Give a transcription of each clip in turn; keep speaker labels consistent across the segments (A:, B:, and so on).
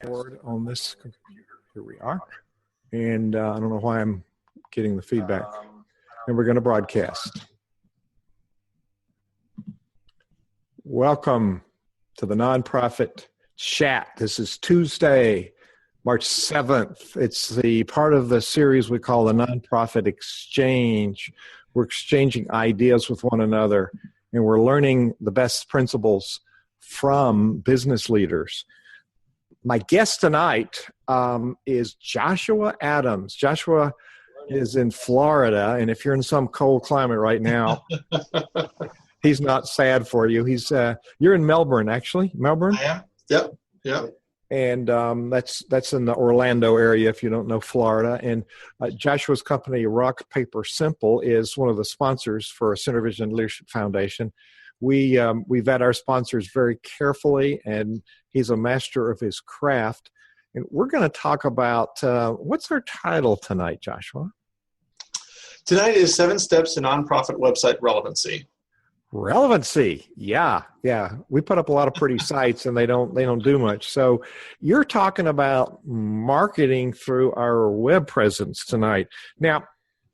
A: Board on this computer. Here we are. And I don't know why I'm getting the feedback. And we're going to broadcast. Welcome to the Nonprofit Chat. This is Tuesday, March 7th. It's the part of the series we call the Nonprofit Exchange. We're exchanging ideas with one another, and we're learning the best principles from business leaders. My guest tonight is Joshua Adams. Joshua is in Florida, and if you're in some cold climate right now, he's not sad for you. You're in Melbourne, actually. Melbourne?
B: I am. Yep.
A: And that's in the Orlando area, if you don't know Florida. And Joshua's company, Rock Paper Simple, is one of the sponsors for Center Vision Leadership Foundation. We vet our sponsors very carefully, and he's a master of his craft. And we're going to talk about, what's our title tonight, Joshua?
B: Tonight is 7 Steps to Nonprofit Website Relevancy.
A: Relevancy. Yeah. We put up a lot of pretty sites, and they don't do much. So you're talking about marketing through our web presence tonight. Now,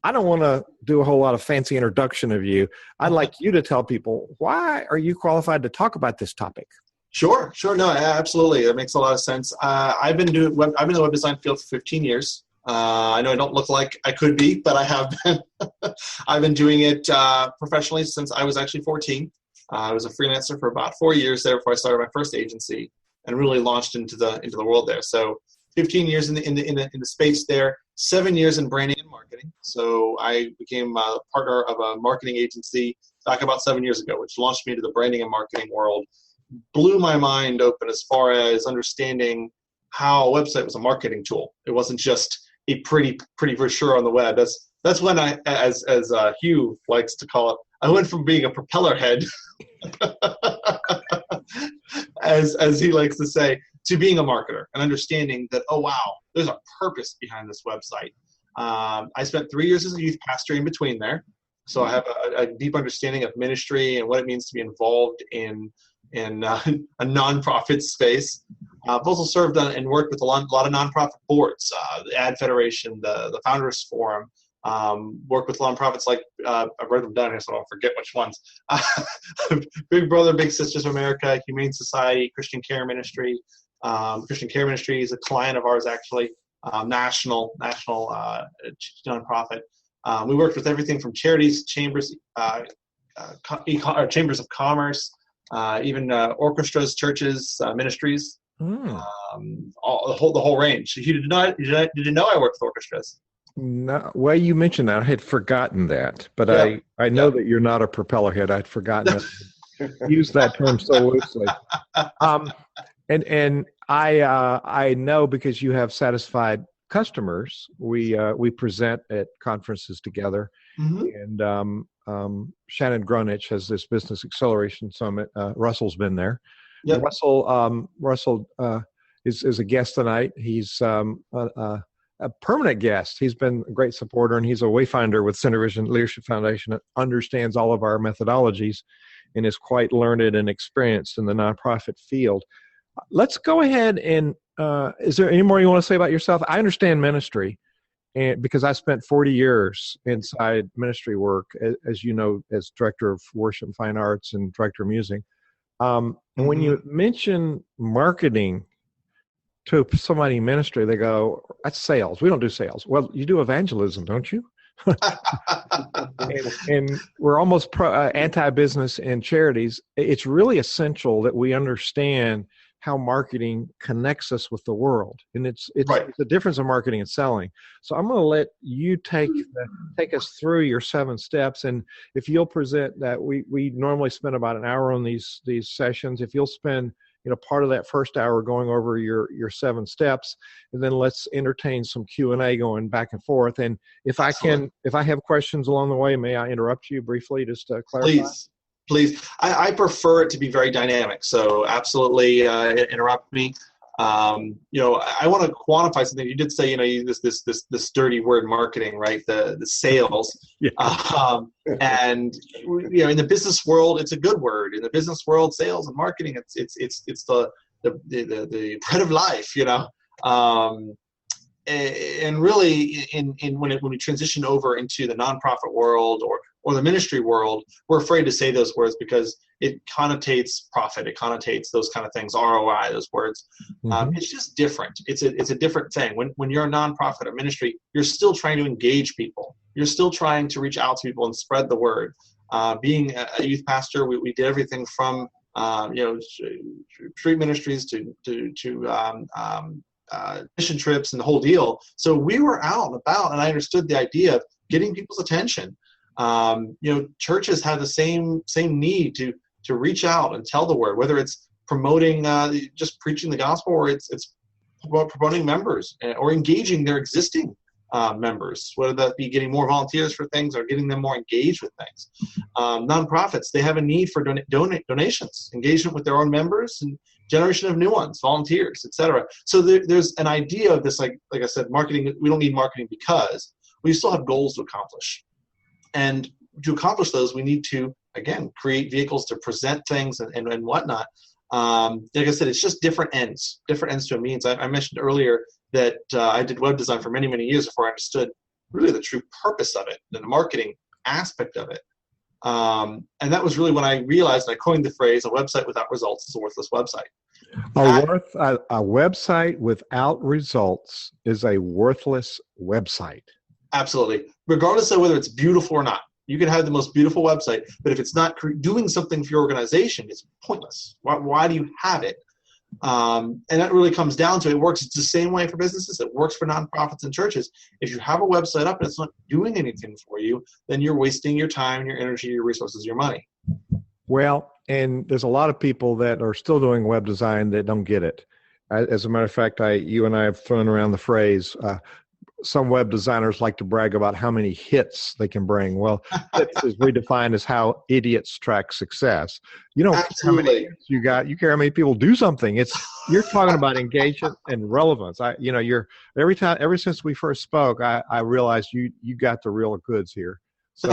A: I don't want to do a whole lot of fancy introduction of you. I'd like you to tell people, why are you qualified to talk about this topic?
B: Sure. No, absolutely. That makes a lot of sense. I've been in the web design field for 15 years. I know I don't look like I could be, but I have been. I've been doing it professionally since I was actually 14. I was a freelancer for about 4 years there before I started my first agency and really launched into the world there. So 15 years in the space there, 7 years in branding and marketing. So I became a partner of a marketing agency back about 7 years ago, which launched me into the branding and marketing world. Blew my mind open as far as understanding how a website was a marketing tool. It wasn't just a pretty brochure on the web. That's when I, as Hugh likes to call it, I went from being a propeller head, as he likes to say, to being a marketer and understanding that, oh, wow, there's a purpose behind this website. I spent 3 years as a youth pastor in between there. So I have a deep understanding of ministry and what it means to be involved in a nonprofit space. I've also served on and worked with a lot of nonprofit boards, the Ad Federation, the Founders Forum, worked with nonprofits like, I've wrote them down here so I don't forget which ones. Big Brother, Big Sisters of America, Humane Society, Christian Care Ministry. Christian Care Ministry is a client of ours, actually, national nonprofit. We worked with everything from charities, chambers, chambers of commerce, even orchestras, churches, ministries, the whole range. Did you know I worked with orchestras?
A: No, well, you mentioned that. I had forgotten that, but yeah. I know that you're not a propeller head. I'd forgotten to use that term so loosely. And I know because you have satisfied customers. We present at conferences together, and Shannon Grunich has this Business Acceleration Summit. Russell's been there. Yep. Russell is a guest tonight. He's a permanent guest. He's been a great supporter, and he's a wayfinder with Center Vision Leadership Foundation that understands all of our methodologies and is quite learned and experienced in the nonprofit field. Let's go ahead and is there any more you want to say about yourself? I understand ministry, and because I spent 40 years inside ministry work, as you know, as director of worship and fine arts and director of music. And when you mention marketing to somebody in ministry, they go, that's sales. We don't do sales. Well, you do evangelism, don't you? and we're almost anti-business and charities. It's really essential that we understand how marketing connects us with the world. And it's right. The difference of marketing and selling. So I'm going to let you take us through your 7 steps. And if you'll present that, we normally spend about an hour on these sessions. If you'll spend part of that first hour going over your 7 steps, and then let's entertain some Q&A going back and forth. And if I have questions along the way, may I interrupt you briefly just to clarify?
B: Please. I prefer it to be very dynamic, so absolutely interrupt me. I want to quantify something. You did say, this dirty word marketing, right? The sales. Yeah. And in the business world, it's a good word. In the business world, sales and marketing, it's the the bread of life, and really when we transition over into the nonprofit world or the ministry world, we're afraid to say those words because it connotates profit, it connotates those kind of things, ROI, those words. It's just different. It's a different thing. When you're a nonprofit or ministry, you're still trying to engage people. You're still trying to reach out to people and spread the word. Being a youth pastor, we did everything from street ministries to mission trips and the whole deal. So we were out and about, and I understood the idea of getting people's attention. Churches have the same need to reach out and tell the word, whether it's promoting, just preaching the gospel, or it's promoting members or engaging their existing members, whether that be getting more volunteers for things or getting them more engaged with things. Nonprofits, they have a need for donations, engagement with their own members, and generation of new ones, volunteers, etc. So there's an idea of this, like I said, marketing. We don't need marketing because we still have goals to accomplish. And to accomplish those, we need to, again, create vehicles to present things and whatnot. Like I said, it's just different ends to a means. I mentioned earlier that I did web design for many, many years before I understood really the true purpose of it, the marketing aspect of it. And that was really when I realized, and I coined the phrase, a website without results is a worthless website.
A: A website without results is a worthless website.
B: Absolutely. Regardless of whether it's beautiful or not. You can have the most beautiful website, but if it's not doing something for your organization, it's pointless. Why do you have it? And that really comes down to, it works the same way for businesses. It works for nonprofits and churches. If you have a website up and it's not doing anything for you, then you're wasting your time, your energy, your resources, your money.
A: Well, and there's a lot of people that are still doing web design that don't get it. As a matter of fact, you and I have thrown around the phrase, some web designers like to brag about how many hits they can bring. Well, hits is redefined as how idiots track success. You don't care how many hits you got. You care how many people do something. You're talking about engagement and relevance. Ever since we first spoke, I realized you got the real goods here. So,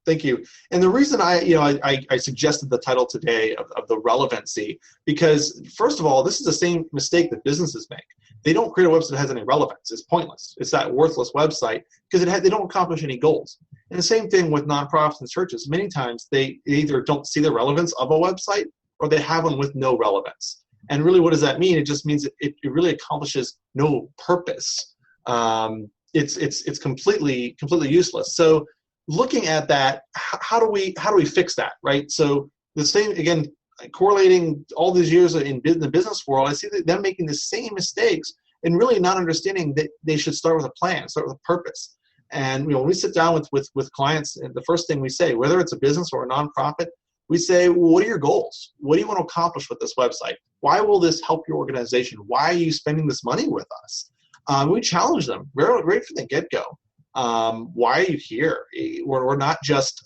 B: Thank you. And the reason I suggested the title today of the relevancy, because first of all, this is the same mistake that businesses make. They don't create a website that has any relevance. It's pointless. It's that worthless website because they don't accomplish any goals. And the same thing with nonprofits and churches. Many times they either don't see the relevance of a website or they have one with no relevance. And really, what does that mean? It just means it really accomplishes no purpose. It's completely useless. So looking at that, how do we fix that, right? So the same, again, correlating all these years in the business world, I see them making the same mistakes and really not understanding that they should start with a plan, start with a purpose. And when we sit down with clients, and the first thing we say, whether it's a business or a nonprofit, we say, well, what are your goals? What do you want to accomplish with this website? Why will this help your organization? Why are you spending this money with us? We challenge them right from the get-go. Why are you here? We're not just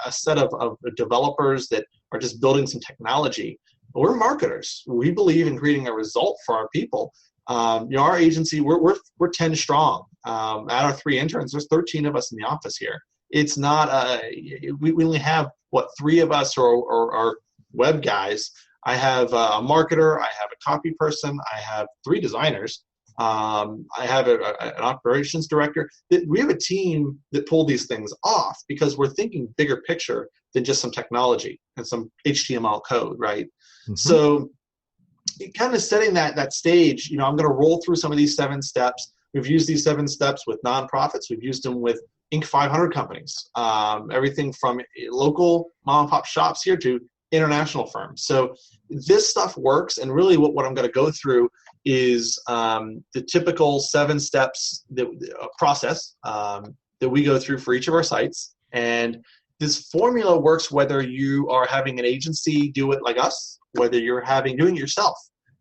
B: a set of developers that are just building some technology. We're marketers. We believe in creating a result for our people. Our agency, we're 10 strong. Out of our 3 interns, there's 13 of us in the office here. It's not we only have 3 of us are web guys. I have a marketer. I have a copy person. I have 3 designers. I have an operations director. We have a team that pull these things off because we're thinking bigger picture than just some technology and some HTML code, right? Mm-hmm. So kind of setting that stage, I'm going to roll through some of these 7 steps. We've used these 7 steps with nonprofits. We've used them with Inc. 500 companies, everything from local mom and pop shops here to international firms. So this stuff works. And really what I'm going to go through is the typical 7 steps process that we go through for each of our sites. And this formula works whether you are having an agency do it like us, whether you're doing it yourself.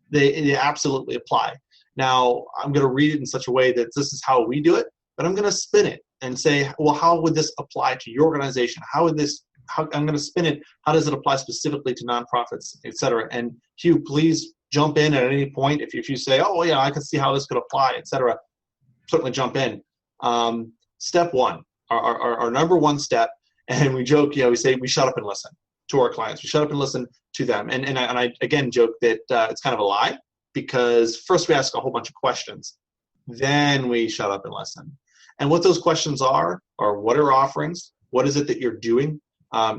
B: They absolutely apply. Now, I'm going to read it in such a way that this is how we do it, but I'm going to spin it and say, well, how would this apply to your organization? I'm going to spin it. How does it apply specifically to nonprofits, et cetera? And Hugh, please jump in at any point. If you say, oh, yeah, I can see how this could apply, et cetera, certainly jump in. Step 1, our number 1 step, and we joke, we say we shut up and listen. to our clients. We shut up and listen to them. And I again joke that it's kind of a lie, because first we ask a whole bunch of questions, then we shut up and listen. And what those questions are what are offerings? What is it that you're doing?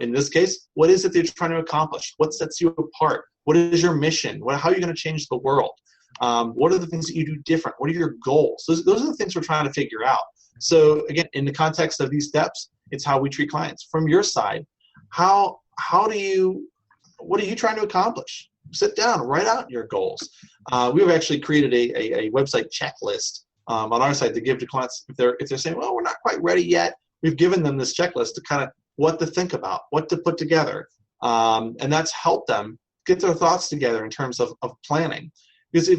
B: In this case, what is it that you're trying to accomplish? What sets you apart? What is your mission? How are you going to change the world? What are the things that you do different? What are your goals? Those are the things we're trying to figure out. So again, in the context of these steps, it's how we treat clients. From your side, what are you trying to accomplish? Sit down, write out your goals. We've actually created a website checklist on our site to give to clients if they're saying, well, we're not quite ready yet. We've given them this checklist to kind of what to think about, what to put together. And that's helped them get their thoughts together in terms of planning. Because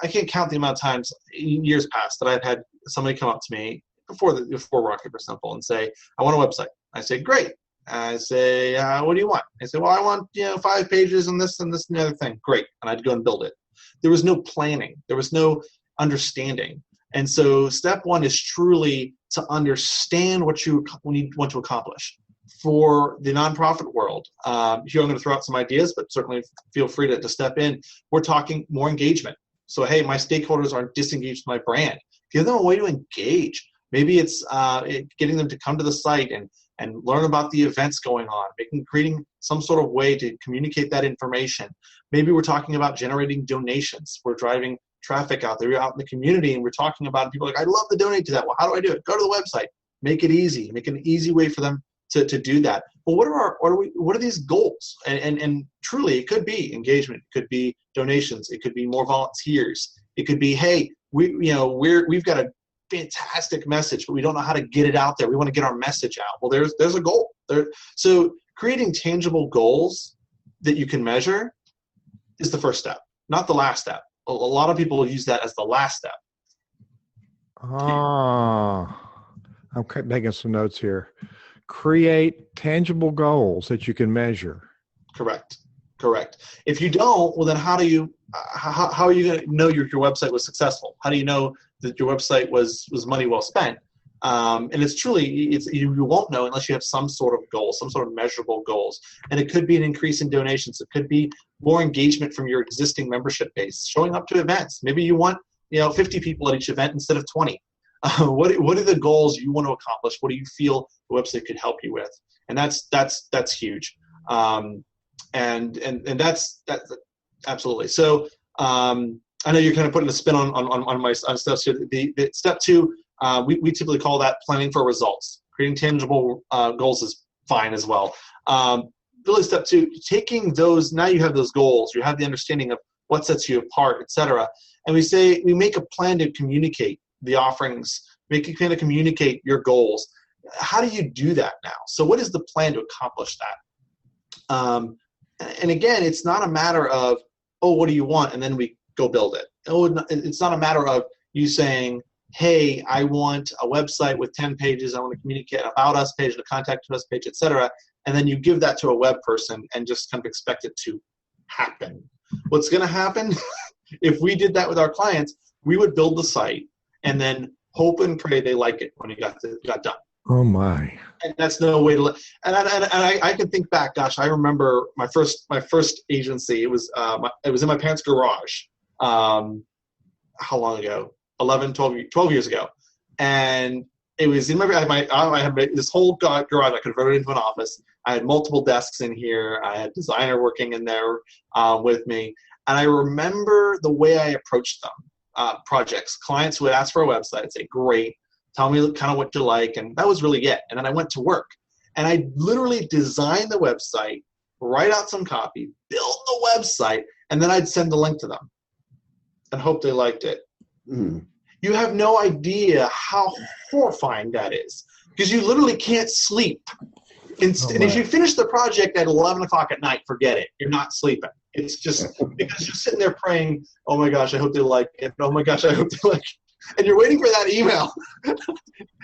B: I can't count the amount of times in years past that I've had somebody come up to me before Rock Paper Simple and say, I want a website. I say, great. I say, what do you want? I say, well, I want 5 pages and this and this and the other thing. Great. And I'd go and build it. There was no planning. There was no understanding. And so step one is truly to understand what you want to accomplish. For the nonprofit world, here I'm going to throw out some ideas, but certainly feel free to step in. We're talking more engagement. So, hey, my stakeholders are disengaged with my brand. Give them a way to engage. Maybe it's getting them to come to the site and learn about the events going on, creating some sort of way to communicate that information. Maybe we're talking about generating donations. We're driving traffic out there, out in the community, and we're talking about it. People are like, I'd love to donate to that. Well, how do I do it? Go to the website. Make it easy. Make an easy way for them to do that. But what are these goals? And truly, it could be engagement. It could be donations. It could be more volunteers. It could be, hey, we've got a fantastic message, but we don't know how to get it out there. We want to get our message out. Well, there's a goal there. So creating tangible goals that you can measure is the first step, not the last step. A lot of people use that as the last step.
A: I'm making some notes here. Create tangible goals that you can measure. Correct.
B: If you don't, well, then how are you going to know your website was successful? How do you know that your website was money well spent? And you won't know unless you have some sort of goal, some sort of measurable goals. And it could be an increase in donations. It could be more engagement from your existing membership base, showing up to events. Maybe you want 50 people at each event instead of 20. What are the goals you want to accomplish? What do you feel the website could help you with? And that's huge. And that's absolutely. So I know you're kind of putting a spin on my stuff here. The step 2, we typically call that planning for results. Creating tangible goals is fine as well. Really, step 2, taking those. Now you have those goals. You have the understanding of what sets you apart, etc. And we make a plan to communicate the offerings, make a plan to communicate your goals. How do you do that now? So what is the plan to accomplish that? And again, it's not a matter of, what do you want? And then we go build it. It's not a matter of you saying, hey, I want a website with 10 pages. I want to communicate about us page, a contact us page, etc. And then you give that to a web person and just kind of expect it to happen. What's going to happen if we did that with our clients, we would build the site and then hope and pray they like it when it got done.
A: Oh my!
B: And that's no way to. And I can think back. Gosh, I remember my first agency. It was in my parents' garage. How long ago? 12 years ago. And it was in I had this whole garage I converted into an office. I had multiple desks in here. I had a designer working in there with me. And I remember the way I approached them. Projects, clients who would ask for a website, I'd say, great, tell me kind of what you like. And that was really it. And then I went to work and I literally designed the website, write out some copy, build the website, and then I'd send the link to them and hope they liked it. Mm. You have no idea how horrifying that is because you literally can't sleep. And if you finish the project at 11 o'clock at night, forget it. You're not sleeping. It's just because you're sitting there praying, oh my gosh, I hope they like it. Oh my gosh, I hope they like it. And you're waiting for that email.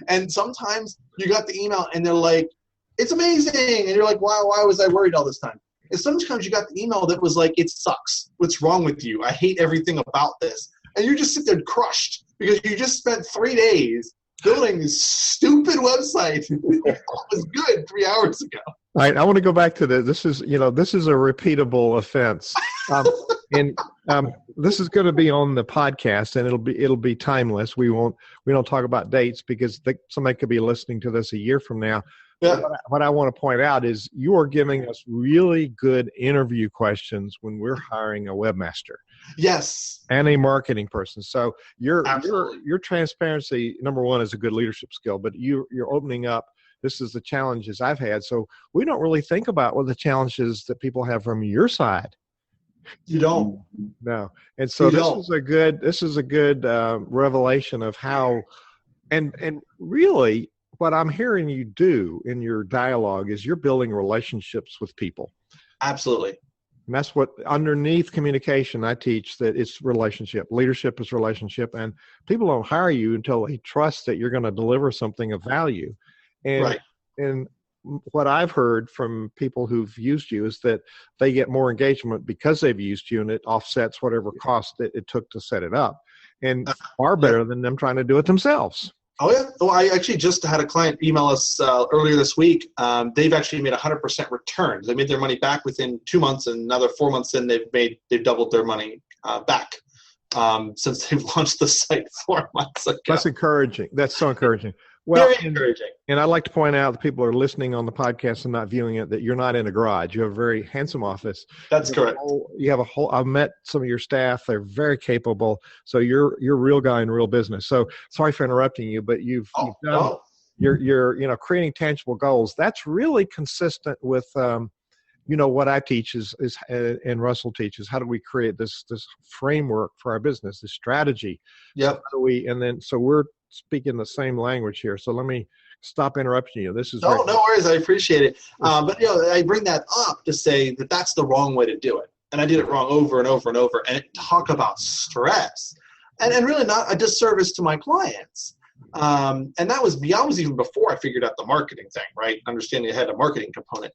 B: And sometimes you got the email and they're like, it's amazing. And you're like, why was I worried all this time? And sometimes you got the email that was like, it sucks. What's wrong with you? I hate everything about this. And you just sit there crushed because you just spent 3 days building this stupid website that was good 3 hours ago.
A: All right, I want to go back to this is a repeatable offense. And this is going to be on the podcast, and it'll be timeless. We don't talk about dates because somebody could be listening to this a year from now.
B: Yeah.
A: What I want to point out is you are giving us really good interview questions when we're hiring a webmaster.
B: Yes.
A: And a marketing person. So your transparency, number one, is a good leadership skill, but you're opening up. This is the challenges I've had. So we don't really think about what the challenges that people have from your side.
B: You don't.
A: No. And so this is a good revelation of how, and really what I'm hearing you do in your dialogue is you're building relationships with people.
B: Absolutely.
A: And that's what underneath communication I teach, that it's relationship. Leadership is relationship, and people don't hire you until they trust that you're going to deliver something of value. And,
B: right.
A: And what I've heard from people who've used you is that they get more engagement because they've used you, and it offsets whatever cost that it took to set it up, and far better than them trying to do it themselves.
B: Oh, yeah. Oh, I actually just had a client email us earlier this week. They've actually made 100% returns. They made their money back within 2 months, and another 4 months in, they've doubled their money back since they've launched the site 4 months ago.
A: That's encouraging. That's so encouraging. Well,
B: very encouraging.
A: And I'd like to point out that people are listening on the podcast and not viewing it, that you're not in a garage. You have a very handsome office.
B: That's correct.
A: You have a whole, I've met some of your staff. They're very capable. So you're a real guy in real business. So sorry for interrupting you, but you've done, you're creating tangible goals. That's really consistent with, what I teach is and Russell teaches. How do we create this framework for our business, this strategy?
B: Yep.
A: So we're speaking the same language here. So let me stop interrupting you. This is
B: no worries. I appreciate it. But I bring that up to say that that's the wrong way to do it. And I did it wrong over and over and over. And talk about stress and really not a disservice to my clients. And that was even before I figured out the marketing thing, right? Understanding it had a marketing component.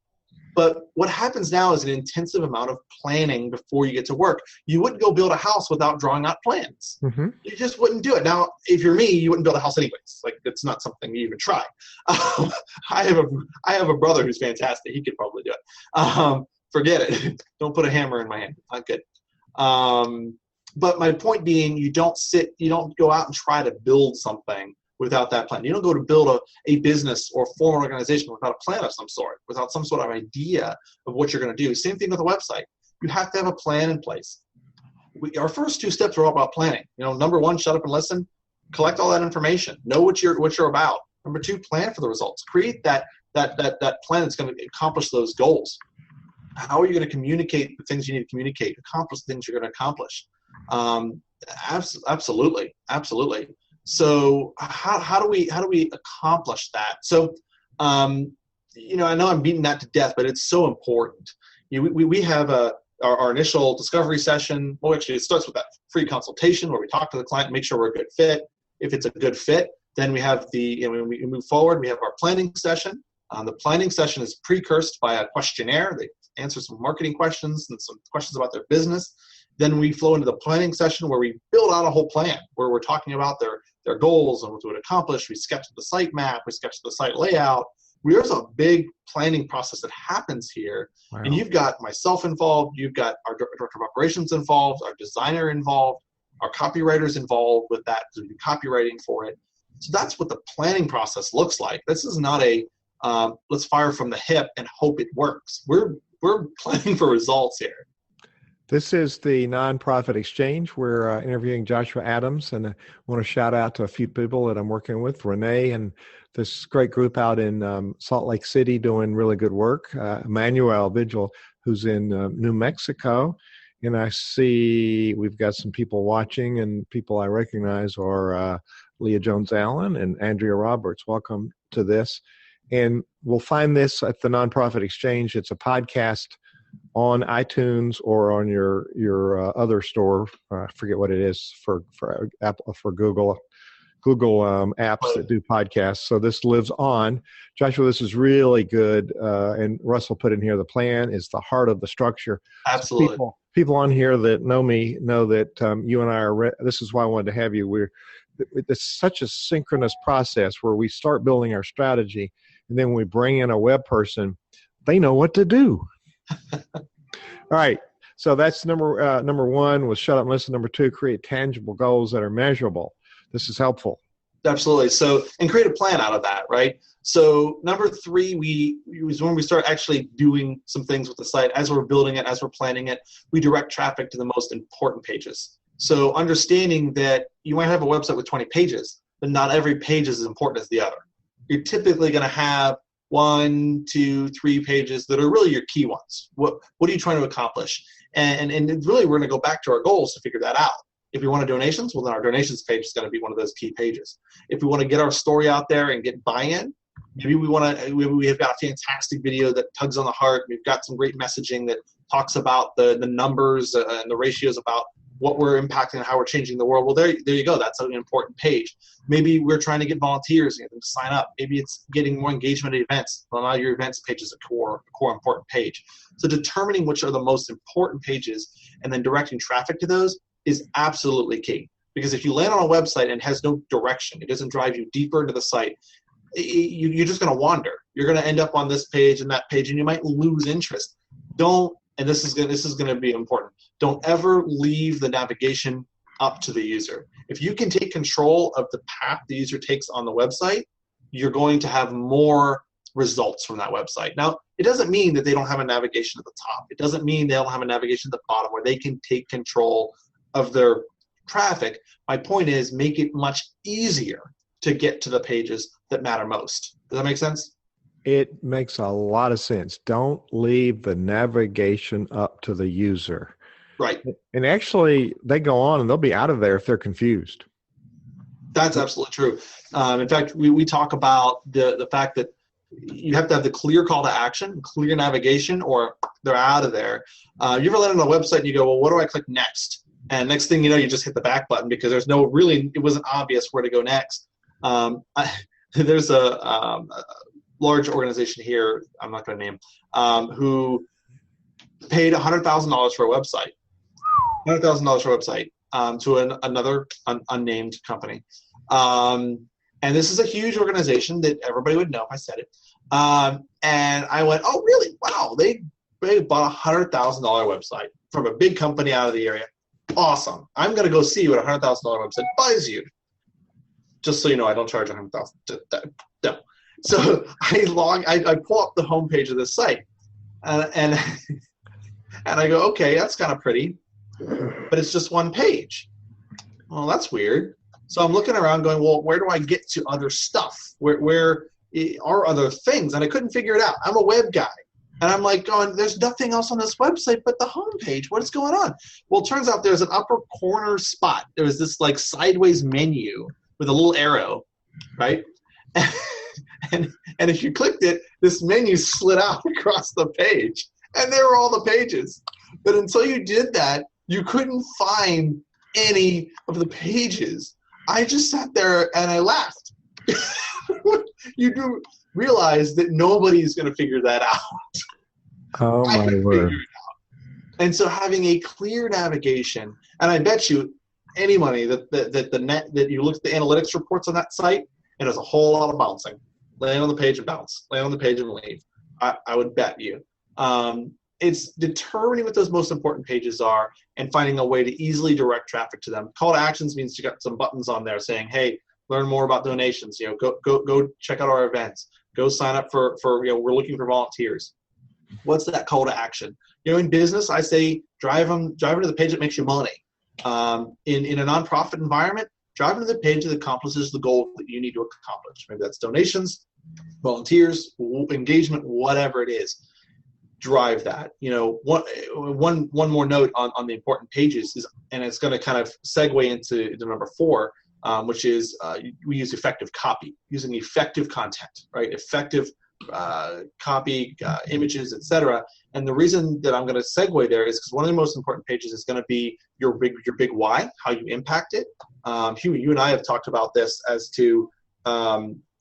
B: But what happens now is an intensive amount of planning before you get to work. You wouldn't go build a house without drawing out plans. Mm-hmm. You just wouldn't do it. Now, if you're me, you wouldn't build a house anyways. Like, it's not something you even try. I have a brother who's fantastic. He could probably do it. Forget it. Don't put a hammer in my hand. Not good. But my point being, you don't go out and try to build something without that plan. You don't go to build a business or form an organization without a plan of some sort, without some sort of idea of what you're going to do. Same thing with a website. You have to have a plan in place. Our first 2 steps are all about planning. Number 1, shut up and listen. Collect all that information. Know what you're about. Number 2, plan for the results. Create that plan that's going to accomplish those goals. How are you going to communicate the things you need to communicate? Accomplish the things you're going to accomplish. Absolutely. So how do we accomplish that? So, I know I'm beating that to death, but it's so important. We have our initial discovery session. Well, actually, it starts with that free consultation where we talk to the client and make sure we're a good fit. If it's a good fit, then we have when we move forward, we have our planning session. The planning session is precursed by a questionnaire. They answer some marketing questions and some questions about their business. Then we flow into the planning session where we build out a whole plan, where we're talking about their goals and what to accomplish. We sketch the site map. We sketch the site layout. There's a big planning process that happens here. Wow. And you've got myself involved. You've got our director of operations involved, our designer involved, our copywriters involved with that, to be copywriting for it. So that's what the planning process looks like. This is not a let's fire from the hip and hope it works. We're planning for results here.
A: This is the Nonprofit Exchange. We're interviewing Joshua Adams, and I want to shout out to a few people that I'm working with, Renee, and this great group out in Salt Lake City doing really good work, Emmanuel Vigil, who's in New Mexico, and I see we've got some people watching, and people I recognize are Leah Jones-Allen and Andrea Roberts. Welcome to this. And we'll find this at the Nonprofit Exchange. It's a podcast on iTunes or on your other store. I forget what it is for Apple, for Google. Google apps that do podcasts. So this lives on. Joshua, this is really good. And Russell put in here, the plan is the heart of the structure.
B: Absolutely.
A: So people on here that know me know that you and I are, this is why I wanted to have you. It's such a synchronous process where we start building our strategy, and then we bring in a web person. They know what to do. All right. So that's number one was shut up and listen. Number two, create tangible goals that are measurable. This is helpful.
B: Absolutely. So, and create a plan out of that, right? So number three, was when we start actually doing some things with the site. As we're building it, as we're planning it, we direct traffic to the most important pages. So understanding that you might have a website with 20 pages, but not every page is as important as the other. You're typically going to have 1, 2, 3 pages that are really your key ones. What are you trying to accomplish? And really, we're going to go back to our goals to figure that out. If we want donations, well, then our donations page is going to be one of those key pages. If we want to get our story out there and get buy-in, maybe we have got a fantastic video that tugs on the heart. We've got some great messaging that talks about the numbers and the ratios about what we're impacting and how we're changing the world. Well, there you go. That's an important page. Maybe we're trying to get volunteers and get them to sign up. Maybe it's getting more engagement at events. Well, now your events page is a core important page. So determining which are the most important pages and then directing traffic to those is absolutely key. Because if you land on a website and it has no direction, it doesn't drive you deeper into the site, you're just going to wander. You're going to end up on this page and that page, and you might lose interest. And this is going to be important. Don't ever leave the navigation up to the user. If you can take control of the path the user takes on the website, you're going to have more results from that website. Now, it doesn't mean that they don't have a navigation at the top. It doesn't mean they don't have a navigation at the bottom where they can take control of their traffic. My point is, make it much easier to get to the pages that matter most. Does that make sense?
A: It makes a lot of sense. Don't leave the navigation up to the user.
B: Right.
A: And actually, they go on and they'll be out of there if they're confused.
B: That's absolutely true. In fact, we talk about the fact that you have to have the clear call to action, clear navigation, or they're out of there. You ever land on a website and you go, well, what do I click next? And next thing you know, you just hit the back button because it wasn't obvious where to go next. There's a large organization here, I'm not going to name, who paid $100,000 for a website. $100,000 for a website to another unnamed company. And this is a huge organization that everybody would know if I said it. And I went, oh, really? Wow, they bought a $100,000 website from a big company out of the area. Awesome. I'm going to go see what a $100,000 website buys you. Just so you know, I don't charge $100,000. No. So I pull up the homepage of this site, and I go, okay, that's kind of pretty, but it's just one page. Well, that's weird. So I'm looking around going, well, where do I get to other stuff? Where are other things? And I couldn't figure it out. I'm a web guy. And I'm like going, there's nothing else on this website but the homepage. What is going on? Well, it turns out there's an upper corner spot. There was this like sideways menu with a little arrow, right? And if you clicked it, this menu slid out across the page. And there were all the pages. But until you did that, you couldn't find any of the pages. I just sat there and I laughed. You do realize that nobody's going to figure that out.
A: Oh, my word.
B: And so having a clear navigation, and I bet you any money that you look at the analytics reports on that site, and there's a whole lot of bouncing. Land on the page and bounce. Land on the page and leave. I would bet you. It's determining what those most important pages are and finding a way to easily direct traffic to them. Call to actions means you got some buttons on there saying, hey, learn more about donations. Go check out our events. Go sign up for we're looking for volunteers. What's that call to action? In business, I say drive them to the page that makes you money. In a nonprofit environment, drive them to the page that accomplishes the goal that you need to accomplish. Maybe that's donations, volunteers, engagement, whatever it is. Drive that. One more note on the important pages is, and it's going to kind of segue into number 4, which is we use effective copy, using effective content, right? Effective copy, images, etc. And the reason that I'm going to segue there is because one of the most important pages is going to be your big why, how you impact it. Hugh, you and I have talked about this as to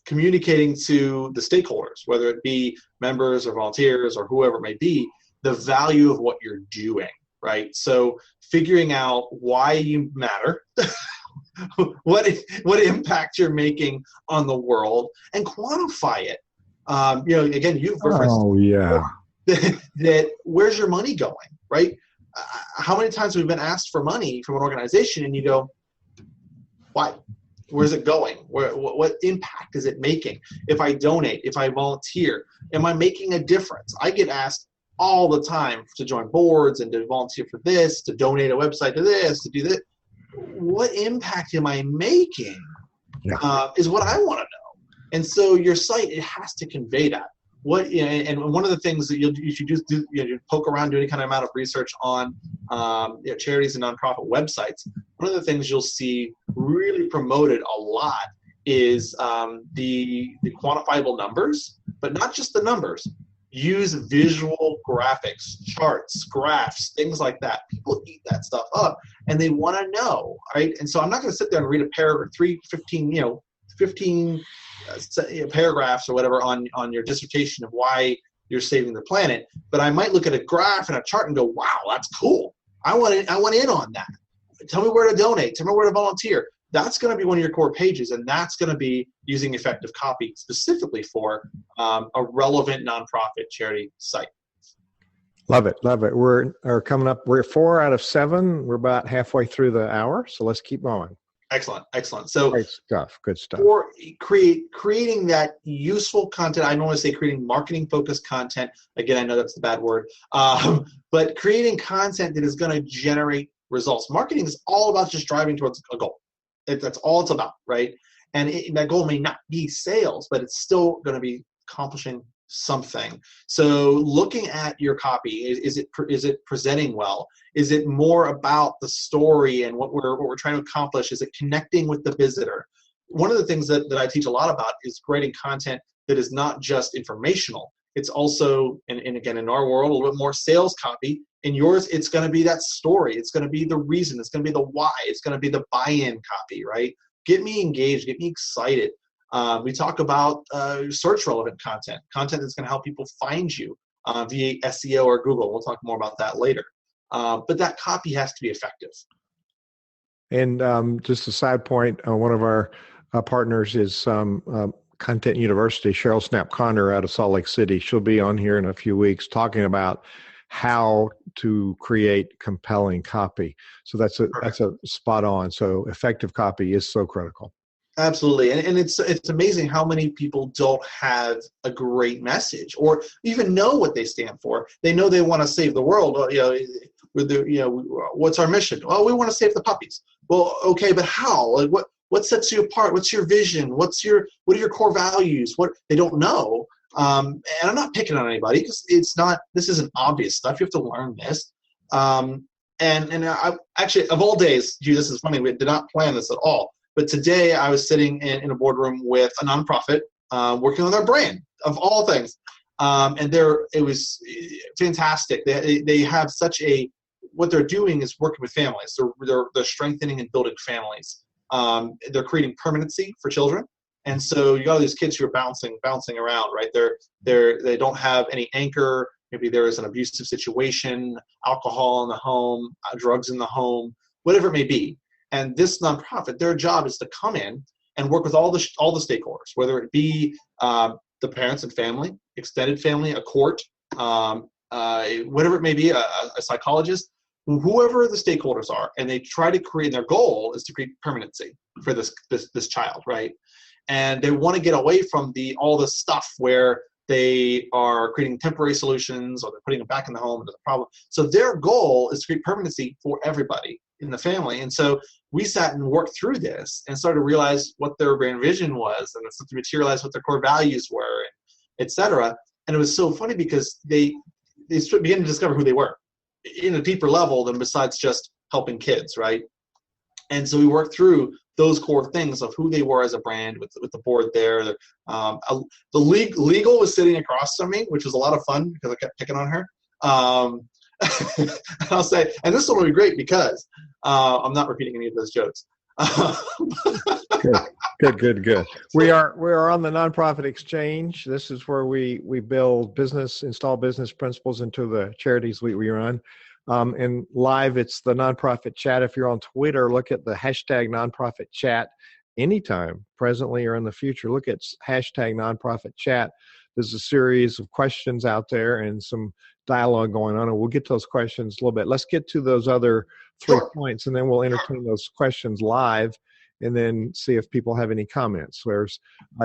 B: communicating to the stakeholders, whether it be members or volunteers or whoever it may be, the value of what you're doing, right? So figuring out why you matter, what impact you're making on the world, and quantify it. Again, you've referenced.
A: Oh yeah.
B: That where's your money going, right? How many times have we been asked for money from an organization, and you go, why? Where's it going? What impact is it making? If I donate, if I volunteer, am I making a difference? I get asked all the time to join boards and to volunteer for this, to donate a website to this, to do this. What impact am I making?
A: Yeah.
B: Is what I want to know. And so your site, it has to convey that. And one of the things that you should do, poke around, do any kind of amount of research on charities and nonprofit websites. One of the things you'll see really promoted a lot is the quantifiable numbers, but not just the numbers. Use visual graphics, charts, graphs, things like that. People eat that stuff up, and they want to know, right? And so I'm not going to sit there and read a paragraph, 15 paragraphs or whatever on your dissertation of why you're saving the planet, but I might look at a graph and a chart and go, wow, that's cool. I want in on that. Tell me where to donate. Tell me where to volunteer. That's going to be one of your core pages, and that's going to be using effective copy specifically for a relevant nonprofit charity site.
A: Love it. We're coming up. We're 4 out of 7. We're about halfway through the hour, so let's keep going.
B: Excellent. So
A: great stuff. Good stuff.
B: For creating that useful content, I don't want to say creating marketing-focused content. Again, I know that's the bad word. But creating content that is going to generate results. Marketing is all about just driving towards a goal. That's all it's about, right? And that goal may not be sales, but it's still going to be accomplishing something. So looking at your copy, is it presenting well? Is it more about the story and what we're trying to accomplish? Is it connecting with the visitor? One of the things that I teach a lot about is creating content that is not just informational. It's also, and again, in our world, a little bit more sales copy. In yours, it's going to be that story. It's going to be the reason. It's going to be the why. It's going to be the buy-in copy, right? Get me engaged. Get me excited. We talk about search relevant content that's going to help people find you via SEO or Google. We'll talk more about that later. But that copy has to be effective.
A: And just a side point, one of our partners is Content University, Cheryl Snap-Connor out of Salt Lake City. She'll be on here in a few weeks talking about how to create compelling copy. So that's a spot on. So effective copy is so critical.
B: Absolutely. And it's amazing how many people don't have a great message or even know what they stand for. They know they want to save the world. What's our mission? Well, we want to save the puppies. Well, okay, but how? Like what sets you apart? What's your vision? What are your core values? What they don't know. And I'm not picking on anybody because this isn't obvious stuff. You have to learn this. And I actually, of all days, this is funny. We did not plan this at all. But today I was sitting in a boardroom with a nonprofit working on their brand, of all things. And it was fantastic. They have what they're doing is working with families. They're strengthening and building families. They're creating permanency for children. And so you got all these kids who are bouncing around, right? They don't have any anchor. Maybe there is an abusive situation, alcohol in the home, drugs in the home, whatever it may be. And this nonprofit, their job is to come in and work with all the stakeholders, whether it be the parents and family, extended family, a court, whatever it may be, a psychologist, whoever the stakeholders are, and they try to create. Their goal is to create permanency for this child, right? And they want to get away from all the stuff where they are creating temporary solutions or they're putting them back in the home into the problem. So their goal is to create permanency for everybody in the family. And so we sat and worked through this and started to realize what their grand vision was and to materialize what their core values were, et cetera. And it was so funny because they began to discover who they were in a deeper level than besides just helping kids, right? And so we worked through those core things of who they were as a brand with the board there. The legal was sitting across from me, which was a lot of fun because I kept picking on her. And I'll say, and this one will be great because I'm not repeating any of those jokes.
A: Good. We are on the Nonprofit Exchange. This is where we build install business principles into the charities we run. And live, it's the Nonprofit Chat. If you're on Twitter, look at the hashtag Nonprofit Chat anytime, presently or in the future. Look at hashtag Nonprofit Chat. There's a series of questions out there and some dialogue going on, and we'll get to those questions a little bit. Let's get to those other 3 points, and then we'll entertain those questions live and then see if people have any comments. There's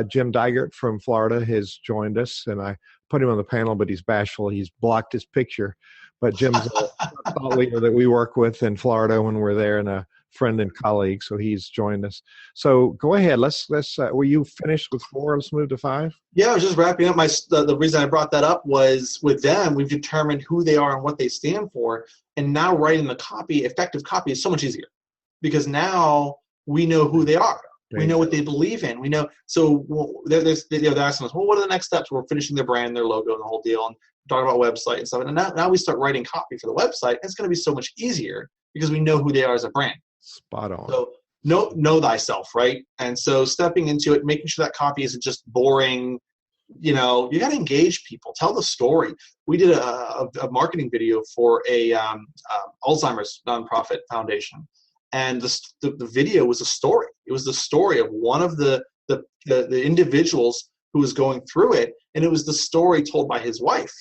A: Jim Digert from Florida has joined us, and I put him on the panel, but he's bashful. He's blocked his picture. But Jim's a thought leader that we work with in Florida when we're there, and a friend and colleague, so he's joined us. So go ahead. Let's. Were you finished with 4? Let's move to 5.
B: Yeah, I was just wrapping up. The reason I brought that up was with them, we've determined who they are and what they stand for, and now writing the copy, effective copy, is so much easier because now we know who they are. We know what they believe in. We know. So they're asking us, well, what are the next steps? We're finishing their brand, their logo, and the whole deal, and talking about website and stuff. And now we start writing copy for the website. It's going to be so much easier because we know who they are as a brand.
A: Spot on.
B: So know thyself, right? And so stepping into it, making sure that copy isn't just boring. You got to engage people. Tell the story. We did a marketing video for a Alzheimer's nonprofit foundation. And the video was a story. It was the story of one of the individuals who was going through it, and it was the story told by his wife,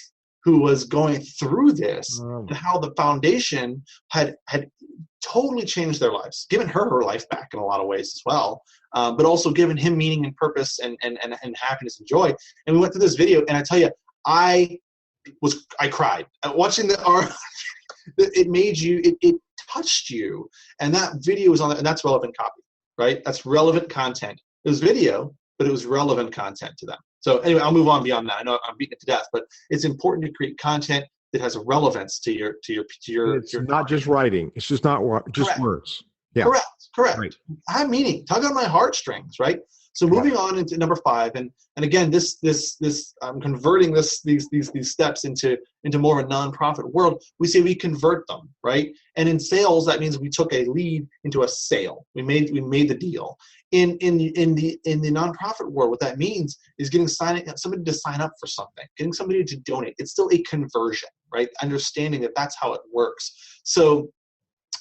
B: who was going through this, and how the foundation had totally changed their lives, given her life back in a lot of ways as well, but also given him meaning and purpose and happiness and joy. And we went through this video, and I tell you, I cried watching it made you, it touched you, and that video was on there, and that's relevant copy, right? That's relevant content. It was video, but it was relevant content to them. So anyway, I'll move on beyond that. I know I'm beating it to death, but it's important to create content that has a relevance to your.
A: It's not just writing. It's just not just
B: Correct.
A: Words. Yeah.
B: Correct.
A: Right.
B: I have meaning. Tug on my heartstrings, right? So moving on into number 5, and again, this I'm converting these steps into more of a nonprofit world. We say we convert them, right? And in sales, that means we took a lead into a sale. We made the deal. In the nonprofit world, what that means is getting somebody to sign up for something, getting somebody to donate. It's still a conversion, right? Understanding that that's how it works. So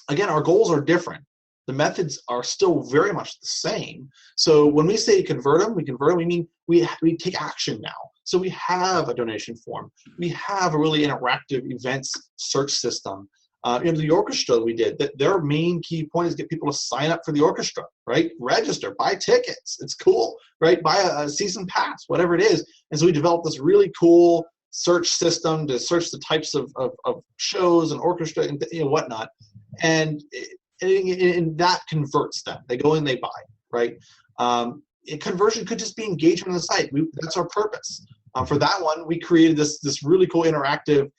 B: again, our goals are different. The methods are still very much the same. So when we say convert them, we mean we take action now. So we have a donation form. We have a really interactive events search system. The orchestra we did, that their main key point is get people to sign up for the orchestra, right? Register, buy tickets. It's cool, right? Buy a season pass, whatever it is. And so we developed this really cool search system to search the types of shows and orchestra and whatnot. And that converts them. They go and they buy, right? Conversion could just be engagement on the site. That's our purpose. For that one, we created this really cool interactive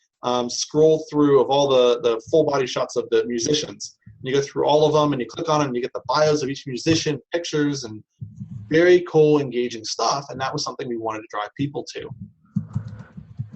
B: scroll through of all the full body shots of the musicians. And you go through all of them, and you click on them, and you get the bios of each musician, pictures, and very cool, engaging stuff. And that was something we wanted to drive people to.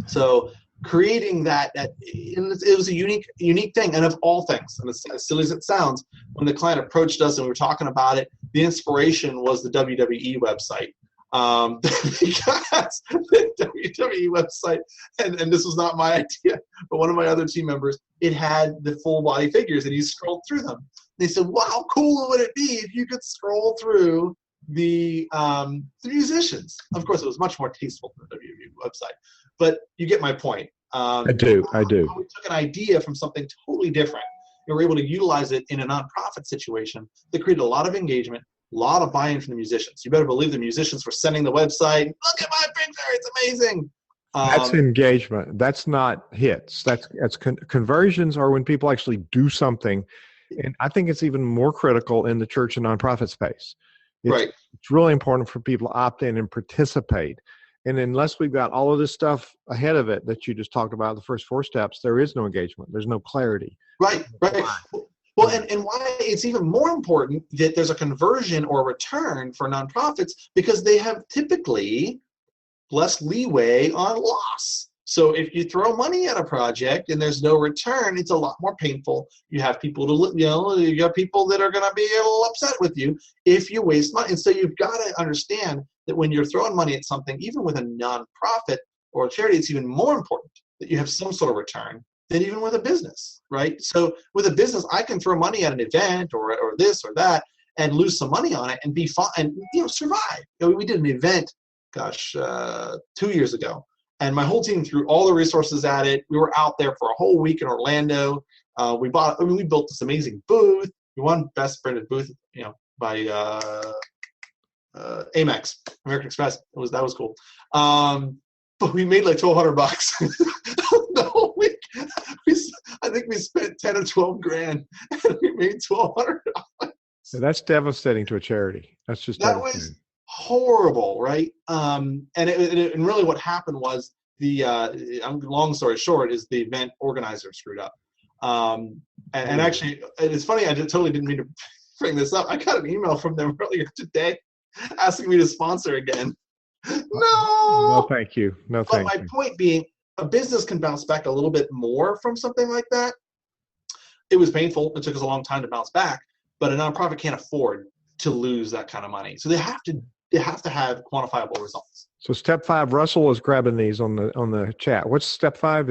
B: So creating that it was a unique thing. And of all things, and as silly as it sounds, when the client approached us and we were talking about it, the inspiration was the WWE website. Because the WWE website, and this was not my idea, but one of my other team members, it had the full body figures, and he scrolled through them. They said, "Wow, how cool would it be if you could scroll through the musicians?" Of course, it was much more tasteful than the WWE website, but you get my point.
A: I do.
B: We took an idea from something totally different, and we were able to utilize it in a nonprofit situation that created a lot of engagement, a lot of buy-in from the musicians. You better believe the musicians were sending the website, "Look at my picture, it's amazing."
A: That's engagement. That's not hits. That's conversions are when people actually do something. And I think it's even more critical in the church and nonprofit space.
B: Right.
A: It's really important for people to opt in and participate. And unless we've got all of this stuff ahead of it that you just talked about, the first 4 steps, there is no engagement. There's no clarity.
B: Right. Well, and why it's even more important that there's a conversion or return for nonprofits, because they have typically less leeway on loss. So if you throw money at a project and there's no return, it's a lot more painful. You have people you have people that are going to be a little upset with you if you waste money. And so you've got to understand that when you're throwing money at something, even with a nonprofit or a charity, it's even more important that you have some sort of return than even with a business, right? So with a business, I can throw money at an event or this or that and lose some money on it and be fine and survive. We did an event, 2 years ago, and my whole team threw all the resources at it. We were out there for a whole week in Orlando. We built this amazing booth. We won Best Branded Booth, by Amex, American Express. That was cool. But we made like $1,200 the whole week. I think we spent 10 or 12 grand, and we made $1,200.
A: So that's devastating to a charity. That's just
B: that was horrible, right? And really what happened was long story short is the event organizer screwed up. And actually, it's funny, I totally didn't mean to bring this up. I got an email from them earlier today asking me to sponsor again. No,
A: thank you.
B: But my point being, a business can bounce back a little bit more from something like that. It was painful. It took us a long time to bounce back, but a nonprofit can't afford to lose that kind of money. So they have to have quantifiable results.
A: So step 5, Russell is grabbing these on the chat. What's step 5?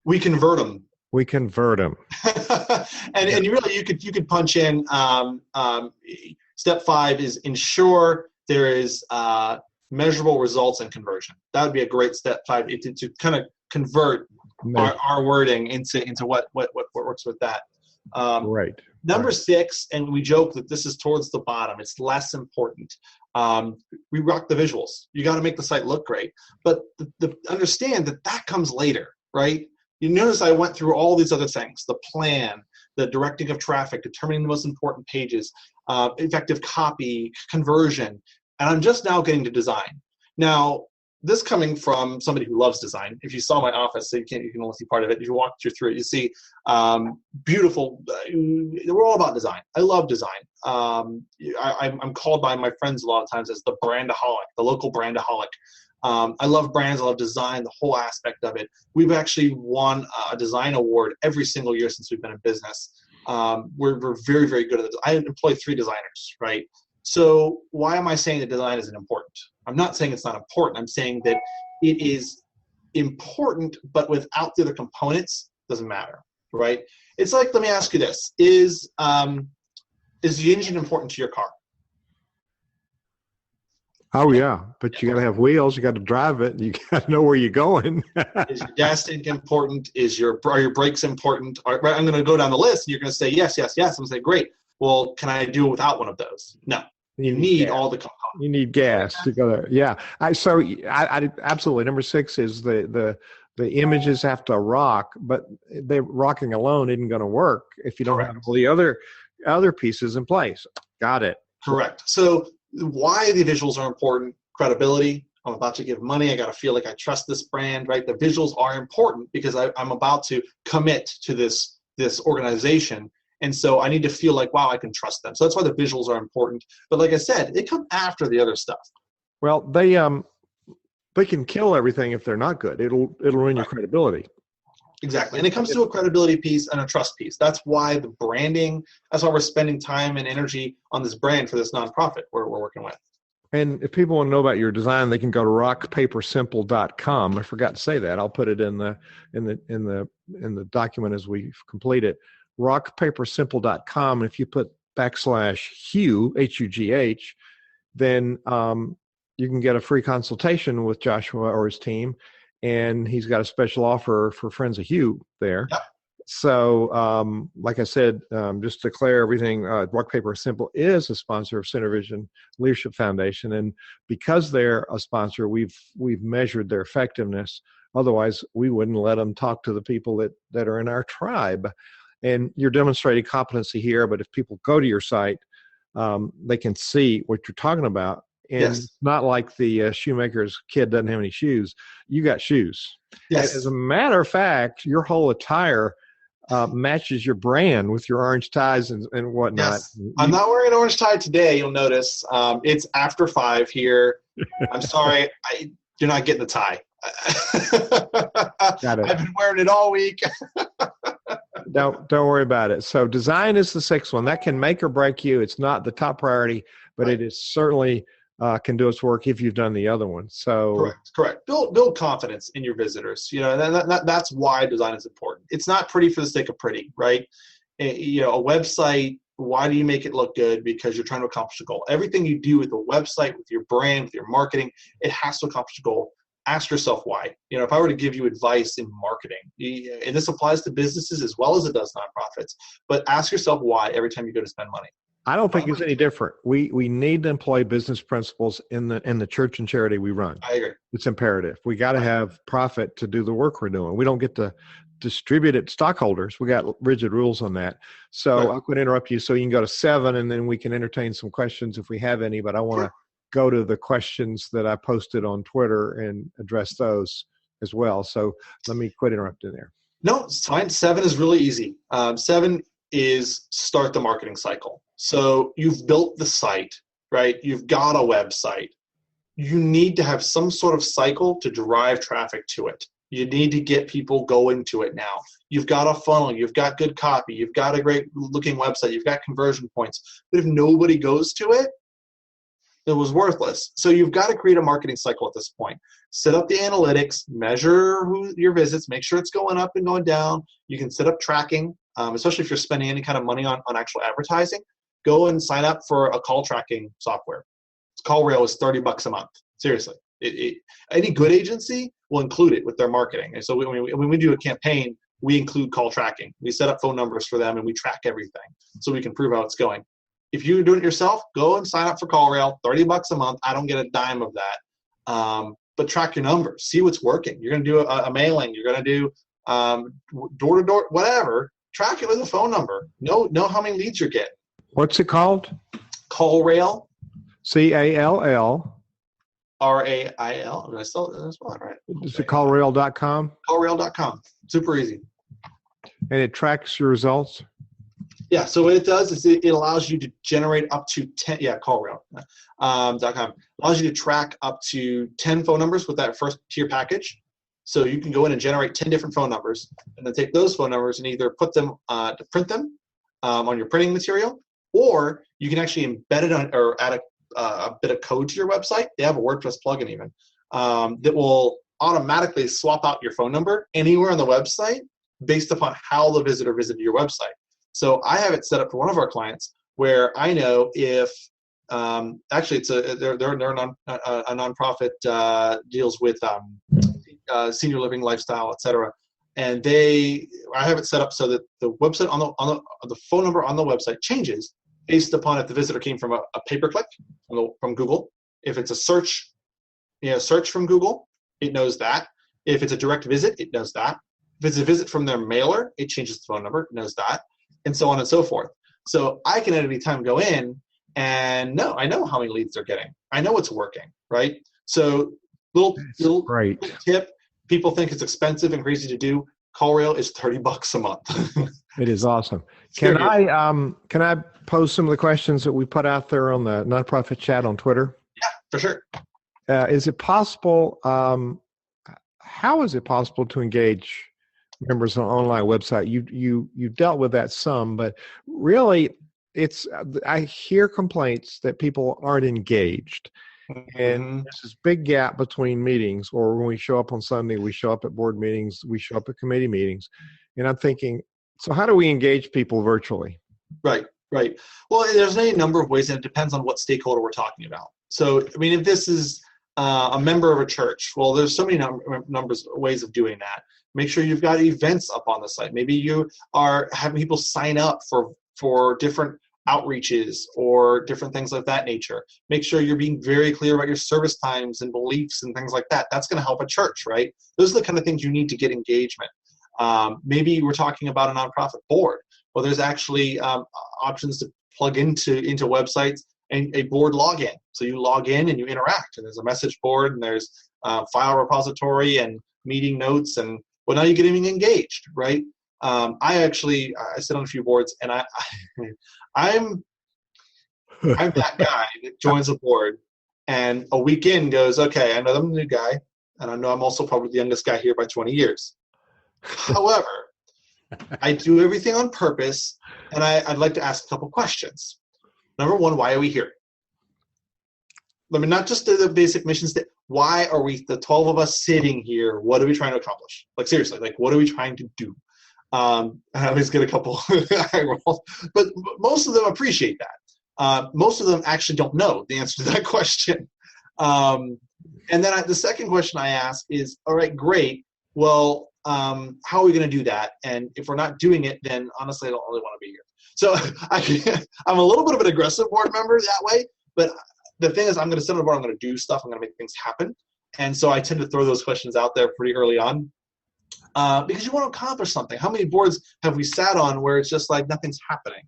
B: We convert them.
A: We convert them.
B: and you could punch in step 5 is ensure there is measurable results and conversion. That would be a great step 5 to kind of convert our wording into what works with that.
A: Right.
B: Number 6, and we joke that this is towards the bottom. It's less important. We rock the visuals. You got to make the site look great, but understand that comes later, right? You notice I went through all these other things: the plan, the directing of traffic, determining the most important pages, effective copy, conversion, and I'm just now getting to design. Now, this coming from somebody who loves design. If you saw my office, so you can only see part of it. If you walk through it, you see beautiful. We're all about design. I love design. I'm called by my friends a lot of times as the brandaholic, the local brandaholic. I love brands. I love design, the whole aspect of it. We've actually won a design award every single year since we've been in business. We're very, very good at it. I employ 3 designers, right? So why am I saying that design isn't important? I'm not saying it's not important. I'm saying that it is important, but without the other components, it doesn't matter, right? It's like, let me ask you this. Is the engine important to your car?
A: Oh, yeah. But you got to have wheels. You got to drive it. You got to know where you're going.
B: Is your gas tank important? Are your brakes important? I'm going to go down the list, and you're going to say, yes, yes, yes. I'm going to say, great. Well, can I do it without one of those? No. You need all the components.
A: You need gas to go there. Yeah. I absolutely. Number 6 is the images have to rock, but rocking alone isn't going to work if you don't have all the other pieces in place. Got it.
B: Correct. So why the visuals are important: credibility. I'm about to give money. I got to feel like I trust this brand, right? The visuals are important because I'm about to commit to this organization. And so I need to feel like, wow, I can trust them. So that's why the visuals are important. But like I said, they come after the other stuff.
A: Well, they can kill everything if they're not good. It'll ruin your credibility.
B: Exactly. And it comes to a credibility piece and a trust piece. That's why the branding, that's why we're spending time and energy on this brand for this nonprofit we're working with.
A: And if people want to know about your design, they can go to rockpapersimple.com. I forgot to say that. I'll put it in the document as we complete it. rockpapersimple.com. If you put /Hugh, H-U-G-H, then you can get a free consultation with Joshua or his team. And he's got a special offer for Friends of Hugh there. Yep. So, like I said, just to clear everything, Rock Paper Simple is a sponsor of Center Vision Leadership Foundation. And because they're a sponsor, we've measured their effectiveness. Otherwise, we wouldn't let them talk to the people that are in our tribe. And you're demonstrating competency here, but if people go to your site, they can see what you're talking about. And It's not like the shoemaker's kid doesn't have any shoes. You got shoes. Yes. As a matter of fact, your whole attire matches your brand with your orange ties and whatnot.
B: Yes. I'm not wearing an orange tie today, you'll notice. It's after 5 here. I'm sorry, you're not getting the tie.
A: Got it.
B: I've been wearing it all week.
A: Don't worry about it. So design is the sixth one. That can make or break you. It's not the top priority, but it is certainly can do its work if you've done the other one. So
B: correct. Build confidence in your visitors. That's why design is important. It's not pretty for the sake of pretty, right? A website. Why do you make it look good? Because you're trying to accomplish a goal. Everything you do with the website, with your brand, with your marketing, it has to accomplish a goal. Ask yourself why. If I were to give you advice in marketing, and this applies to businesses as well as it does nonprofits, but ask yourself why every time you go to spend money.
A: I don't think it's any different. We need to employ business principles in the church and charity we run.
B: I agree.
A: It's imperative. We got to have profit to do the work we're doing. We don't get to distribute it to stockholders. We got rigid rules on that. So I could interrupt you so you can go to 7, and then we can entertain some questions if we have any, but I want to go to the questions that I posted on Twitter and address those as well. So let me quit interrupting there.
B: No, it's fine. 7 is really easy. 7 is start the marketing cycle. So you've built the site, right? You've got a website. You need to have some sort of cycle to drive traffic to it. You need to get people going to it now. You've got a funnel. You've got good copy. You've got a great looking website. You've got conversion points. But if nobody goes to it, it was worthless. So you've got to create a marketing cycle at this point. Set up the analytics, measure your visits, make sure it's going up and going down. You can set up tracking, especially if you're spending any kind of money on actual advertising. Go and sign up for a call tracking software. CallRail is $30 a month. Seriously. Any good agency will include it with their marketing. And so when we do a campaign, we include call tracking. We set up phone numbers for them and we track everything so we can prove how it's going. If you're doing it yourself, go and sign up for CallRail, $30 a month. I don't get a dime of that. But track your numbers. See what's working. You're going to do a mailing. You're going to do door-to-door, whatever. Track it with a phone number. Know how many leads you're getting.
A: What's it called?
B: CallRail.
A: CALL.
B: RAIL. Did I spell it right?
A: Is it callrail.com?
B: Callrail.com. Super easy.
A: And it tracks your results?
B: Yeah, so what it does is it allows you to generate up to 10, callrail.com. Allows you to track up to 10 phone numbers with that first tier package. So you can go in and generate 10 different phone numbers and then take those phone numbers and either put them to print them on your printing material, or you can actually embed it on or add a bit of code to your website. They have a WordPress plugin even that will automatically swap out your phone number anywhere on the website based upon how the visitor visited your website. So I have it set up for one of our clients where I know if actually they're a nonprofit deals with senior living, lifestyle, etc. And I have it set up so that the website on the phone number on the website changes based upon if the visitor came from a pay-per-click from Google. If it's a search from Google, it knows that. If it's a direct visit, it knows that. If it's a visit from their mailer, it changes the phone number, it knows that, and so on and so forth. So I can at any time go in and I know how many leads they're getting. I know it's working, right? So little tip, people think it's expensive and crazy to do. CallRail is $30 a month.
A: It is awesome. Can I pose some of the questions that we put out there on the nonprofit chat on Twitter?
B: Yeah, for sure.
A: Is it possible? How is it possible to engage members on an online website? You dealt with that some, but really, I hear complaints that people aren't engaged. And there's this big gap between meetings, or when we show up on Sunday, we show up at board meetings, we show up at committee meetings. And I'm thinking, so how do we engage people virtually?
B: Right. Well, there's any number of ways, and it depends on what stakeholder we're talking about. So, I mean, if this is a member of a church, well, there's so many ways of doing that. Make sure you've got events up on the site. Maybe you are having people sign up for different outreaches or different things of that nature. Make sure you're being very clear about your service times and beliefs and things like that. That's going to help a church, right? Those are the kind of things you need to get engagement. Maybe we're talking about a nonprofit board. Well, there's actually options to plug into websites and a board login. So you log in and you interact, and there's a message board and there's file repository and meeting notes, and well, now you're getting engaged, right? I sit on a few boards, and I'm that guy that joins a board and a week in goes, okay, I know I'm the new guy. And I know I'm also probably the youngest guy here by 20 years. However, I do everything on purpose, and I'd like to ask a couple questions. Number one, why are we here? I mean, not just the basic mission statement. Why are we, the 12 of us sitting here, what are we trying to accomplish? Like, seriously, like, what are we trying to do? I always get a couple eye rolls, but most of them appreciate that. Most of them actually don't know the answer to that question. And then the second question I ask is, all right, great. Well, how are we going to do that? And if we're not doing it, then honestly, I don't really want to be here. So I'm a little bit of an aggressive board member that way, but the thing is, I'm going to sit on the board, I'm going to do stuff, I'm going to make things happen. And so I tend to throw those questions out there pretty early on because you want to accomplish something. How many boards have we sat on where it's just like nothing's happening?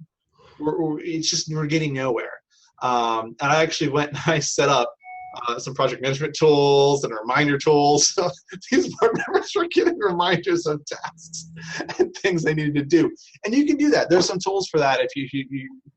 B: It's just we're getting nowhere. And I actually went and I set up some project management tools and reminder tools. So these board members were getting reminders of tasks and things they needed to do. And you can do that. There's some tools for that if you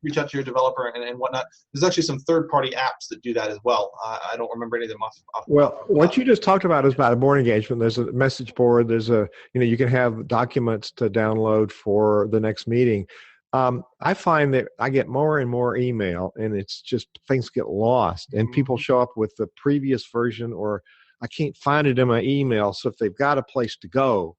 B: reach out to your developer and whatnot. There's actually some third-party apps that do that as well. I don't remember any of them off.
A: Well, what you just talked about is about a board engagement. There's a message board. There's you can have documents to download for the next meeting. I find that I get more and more email, and it's just things get lost, and people show up with the previous version, or I can't find it in my email. So if they've got a place to go,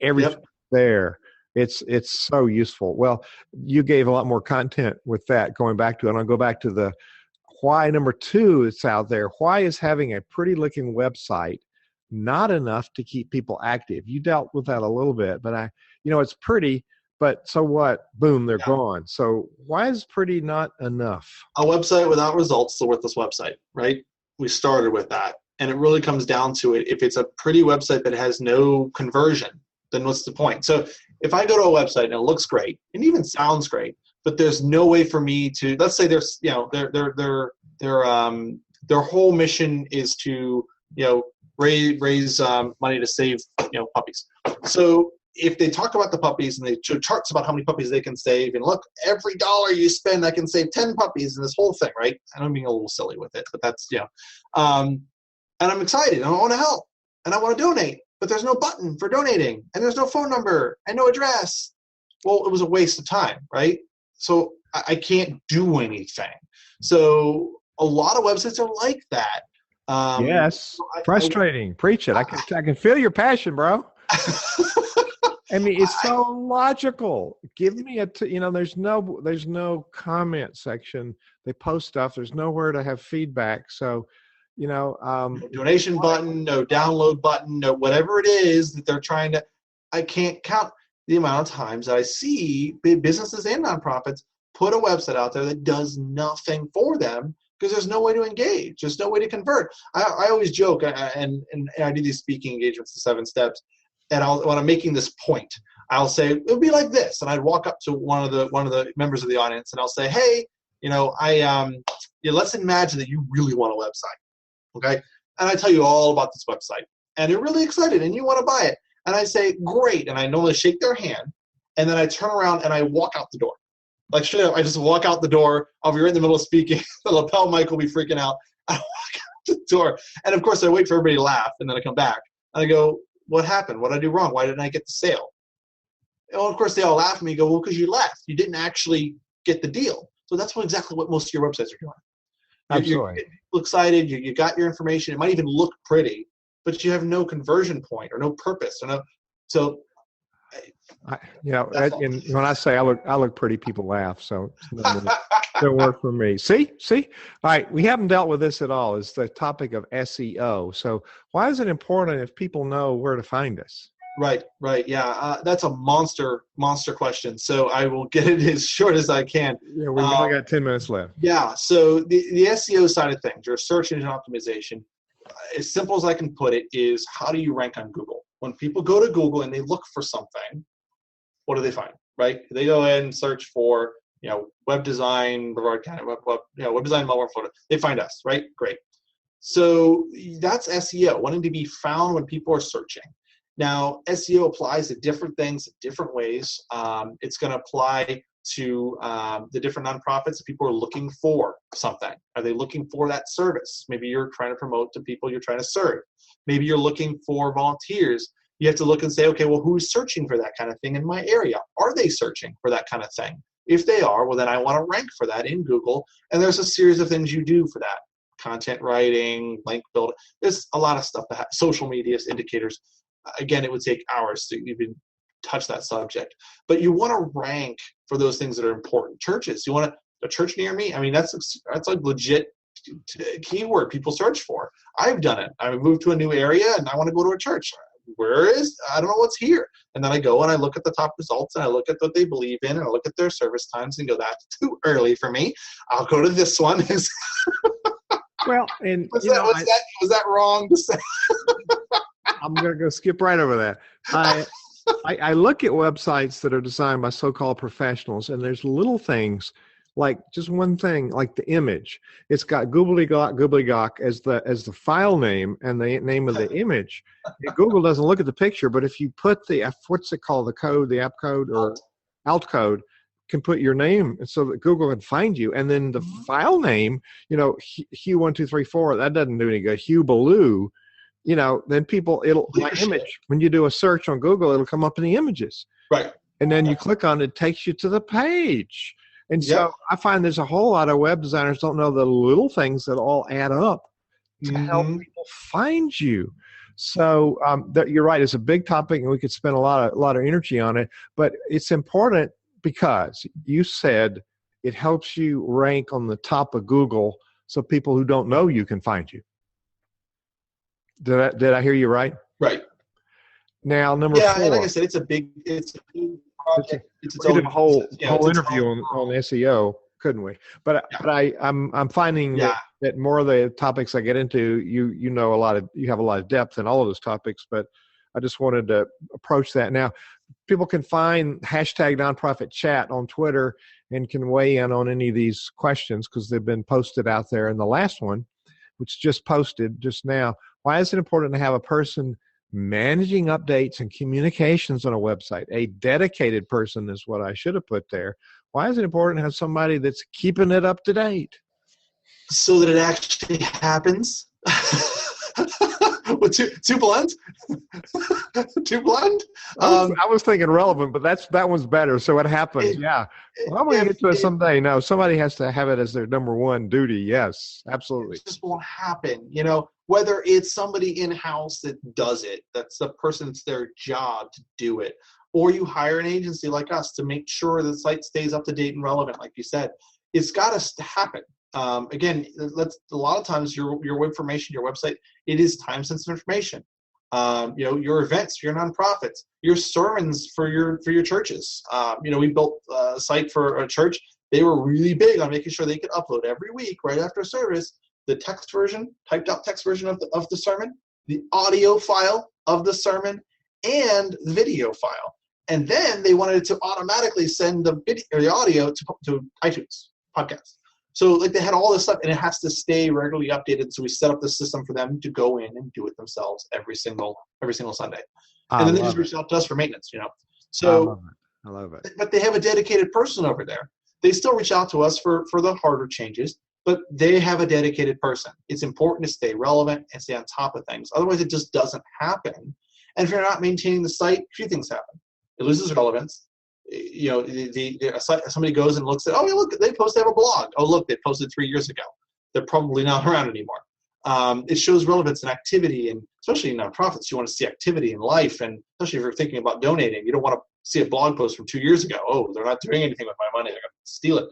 A: everything's there. It's so useful. Well, you gave a lot more content with that. Going back to it, and I'll go back to the why number 2. It's out there. Why is having a pretty looking website not enough to keep people active? You dealt with that a little bit, but it's pretty. But so what? Boom, they're gone. So why is pretty not enough?
B: A website without results is a worthless website, right? We started with that. And it really comes down to it. If it's a pretty website that has no conversion, then what's the point? So if I go to a website and it looks great and even sounds great, but there's no way for me to, let's say there's, their whole mission is to, raise money to save, puppies. So if they talk about the puppies and they show charts about how many puppies they can save, and look, every dollar you spend, I can save 10 puppies in this whole thing, right? And I'm being a little silly with it, but that's, and I'm excited and I want to help and I want to donate, but there's no button for donating and there's no phone number and no address. Well, it was a waste of time, right? So I can't do anything. So a lot of websites are like that.
A: Yes, frustrating. Preach it. I can feel your passion, bro. I mean, it's so logical. Give me there's no comment section. They post stuff. There's nowhere to have feedback. So,
B: no donation button, no download button, no whatever it is that they're trying to. I can't count the amount of times that I see big businesses and nonprofits put a website out there that does nothing for them because there's no way to engage. There's no way to convert. I always joke, and I do these speaking engagements, the 7 steps. And when I'm making this point, I'll say it would be like this, and I'd walk up to one of the members of the audience, and I'll say, "Hey, let's imagine that you really want a website, okay? And I tell you all about this website, and you're really excited, and you want to buy it." And I say, "Great," and I normally shake their hand, and then I turn around and I walk out the door. Like straight up, I just walk out the door. I'll be right in the middle of speaking. The lapel mic will be freaking out. I walk out the door, and of course, I wait for everybody to laugh, and then I come back and I go, "What happened? What did I do wrong? Why didn't I get the sale?" Well, of course, they all laugh at me and go, "Well, because you left. You didn't actually get the deal." So that's exactly what most of your websites are doing. You're excited. You got your information. It might even look pretty, but you have no conversion point or no purpose. When
A: I say I look pretty, people laugh. So don't work for me. See? All right. We haven't dealt with this at all. It's the topic of SEO. So why is it important if people know where to find us?
B: Right. Yeah. That's a monster question. So I will get it as short as I can.
A: Yeah, we've only got 10 minutes left.
B: Yeah. So the SEO side of things, your search engine optimization, as simple as I can put it, is how do you rank on Google? When people go to Google and they look for something, what do they find? Right? They go in and search for web design, web design, mobile photo. They find us, right? Great. So that's SEO, wanting to be found when people are searching. Now, SEO applies to different things in different ways. It's going to apply to the different nonprofits, people are looking for something. Are they looking for that service? Maybe you're trying to promote to people you're trying to serve. Maybe you're looking for volunteers. You have to look and say, okay, well, who's searching for that kind of thing in my area? Are they searching for that kind of thing? If they are, well, then I want to rank for that in Google. And there's a series of things you do for that. Content writing, link building. There's a lot of stuff that social media indicators. Again, it would take hours to even touch that subject. But you want to rank for those things that are important. Churches. You want a church near me? I mean, that's a legit keyword people search for. I've done it. I moved to a new area and I want to go to a church. I don't know what's here. And then I go and I look at the top results and I look at what they believe in and I look at their service times and go, that's too early for me. I'll go to this one.
A: Well, and
B: was that wrong to say?
A: I'm going to go skip right over that. I look at websites that are designed by so-called professionals, and there's little things like just one thing, like the image. It's got gobbledygook as the file name and the name of the image. Google doesn't look at the picture, but if you put what's it called, the code, the app code or alt code, can put your name so that Google can find you. And then the file name, Hugh1234, that doesn't do any good. Hugh Ballou, then my image, when you do a search on Google, it'll come up in the images.
B: Right.
A: And then you click on it, it takes you to the page. And so I find there's a whole lot of web designers don't know the little things that all add up to help people find you. So you're right. It's a big topic, and we could spend a lot of energy on it. But it's important because you said it helps you rank on the top of Google, so people who don't know you can find you. Did I hear you right?
B: Right.
A: Now, number 4.
B: Yeah, and like I said, it's a big project.
A: We did a whole interview on SEO, couldn't we? But I'm finding that more of the topics I get into, you have a lot of depth in all of those topics. But I just wanted to approach that. Now, people can find #nonprofitchat on Twitter and can weigh in on any of these questions because they've been posted out there. And the last one, which just posted just now, why is it important to have a person managing updates and communications on a website? A dedicated person is what I should have put there. Why is it important to have somebody that's keeping it up to date?
B: So that it actually happens. Well, too blunt? Too blunt?
A: I was thinking relevant, but that one's better. So it happens. Well, I'm going to get to it someday. No, somebody has to have it as their number one duty. Yes, absolutely.
B: It just won't happen. Whether it's somebody in-house that does it, that's the person, it's their job to do it, or you hire an agency like us to make sure the site stays up to date and relevant, like you said. It's got to happen. Again, a lot of times your information, your website, it is time-sensitive information. Your events for your nonprofits, your sermons for your churches. We built a site for a church. They were really big on making sure they could upload every week right after service the text version, typed out text version of the sermon, the audio file of the sermon, and the video file. And then they wanted to automatically send the video or the audio to iTunes podcast. So they had all this stuff, and it has to stay regularly updated. So we set up the system for them to go in and do it themselves every single Sunday. And then they just reach out to us for maintenance, So
A: I love it.
B: But they have a dedicated person over there. They still reach out to us for the harder changes, but they have a dedicated person. It's important to stay relevant and stay on top of things. Otherwise, it just doesn't happen. And if you're not maintaining the site, a few things happen. It loses relevance. Somebody goes and looks at, look, they have a blog. Oh, look, they posted 3 years ago. They're probably not around anymore. It shows relevance and activity, and especially in nonprofits, you want to see activity in life, and especially if you're thinking about donating, you don't want to see a blog post from 2 years ago. Oh, they're not doing anything with my money. They're going to steal it.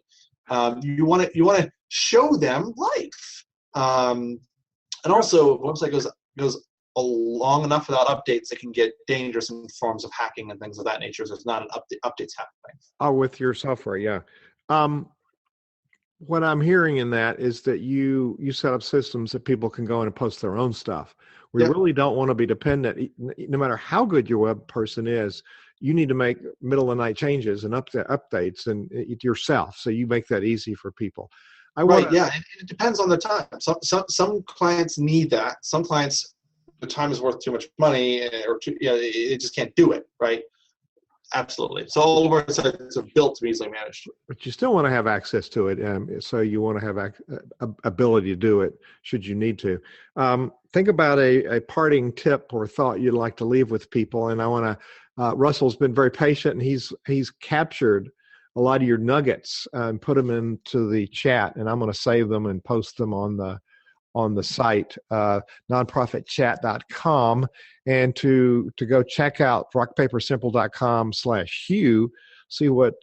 B: You want to show them life. And also, if a website goes long enough without updates, it can get dangerous in forms of hacking and things of that nature. So there's not an updates happening.
A: Oh, with your software, yeah. What I'm hearing in that is that you set up systems that people can go in and post their own stuff. We really don't want to be dependent. No matter how good your web person is, you need to make middle of the night changes and updates and yourself. So you make that easy for people.
B: It depends on the time. Some clients need that. Some clients, the time is worth too much money, or it just can't do it, right? Absolutely. So all of our sites are built to be easily managed.
A: But you still want to have access to it. So you want to have ability to do it should you need to. Think about a parting tip or thought you'd like to leave with people. And I want to, Russell's been very patient, and he's captured a lot of your nuggets and put them into the chat. And I'm going to save them and post them on the site, nonprofitchat.com, and to go check out rockpapersimple.com/Hugh, see what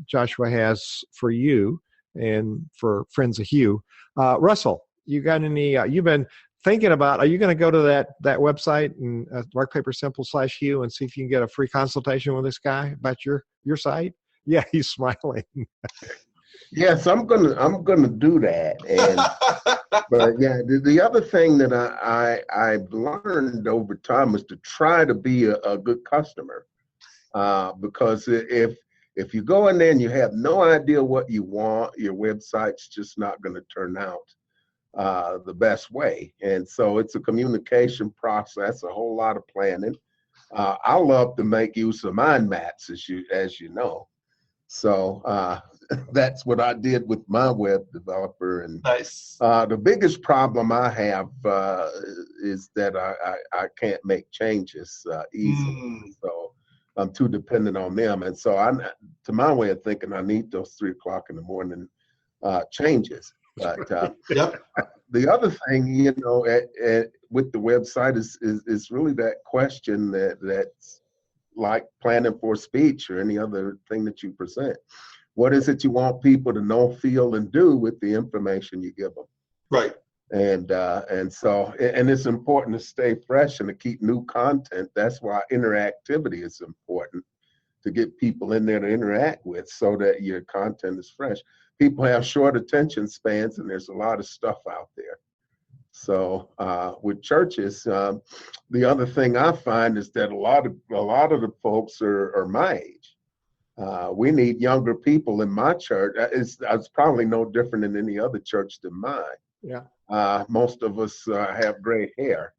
A: Joshua has for you and for Friends of Hugh. Russell, you got any, you've been thinking about, are you going to go to that website and rockpapersimple/Hugh and see if you can get a free consultation with this guy about your site? Yeah, he's smiling.
C: Yes, I'm gonna do that. And but yeah, the other thing that I've learned over time is to try to be a good customer, because if you go in there and you have no idea what you want, your website's just not going to turn out the best way. And so it's a communication process, a whole lot of planning. I love to make use of mind maps, as you know. So that's what I did with my web developer. And
B: nice.
C: The biggest problem I have is that I can't make changes easily. So I'm too dependent on them. And so to my way of thinking, I need those 3 o'clock in the morning changes. But
B: yep.
C: The other thing, with the website is really that question that's like planning for a speech or any other thing that you present. What is it you want people to know, feel, and do with the information you give them?
B: Right.
C: And so it's important to stay fresh and to keep new content. That's why interactivity is important, to get people in there to interact with so that your content is fresh. People have short attention spans, and there's a lot of stuff out there. So with churches, the other thing I find is that a lot of the folks are my age. We need younger people in my church. It's probably no different in any other church than mine.
A: Yeah.
C: Most of us have gray hair.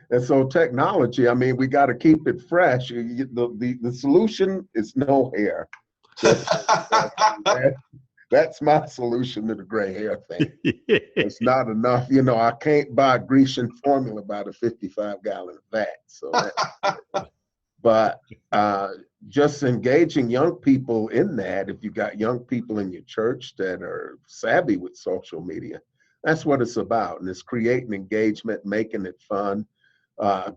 C: And so technology, I mean, we got to keep it fresh. The solution is no hair. That's my solution to the gray hair thing. It's not enough. I can't buy Grecian formula by the 55-gallon vat. So but just engaging young people in that, if you got young people in your church that are savvy with social media, that's what it's about. And it's creating engagement, making it fun,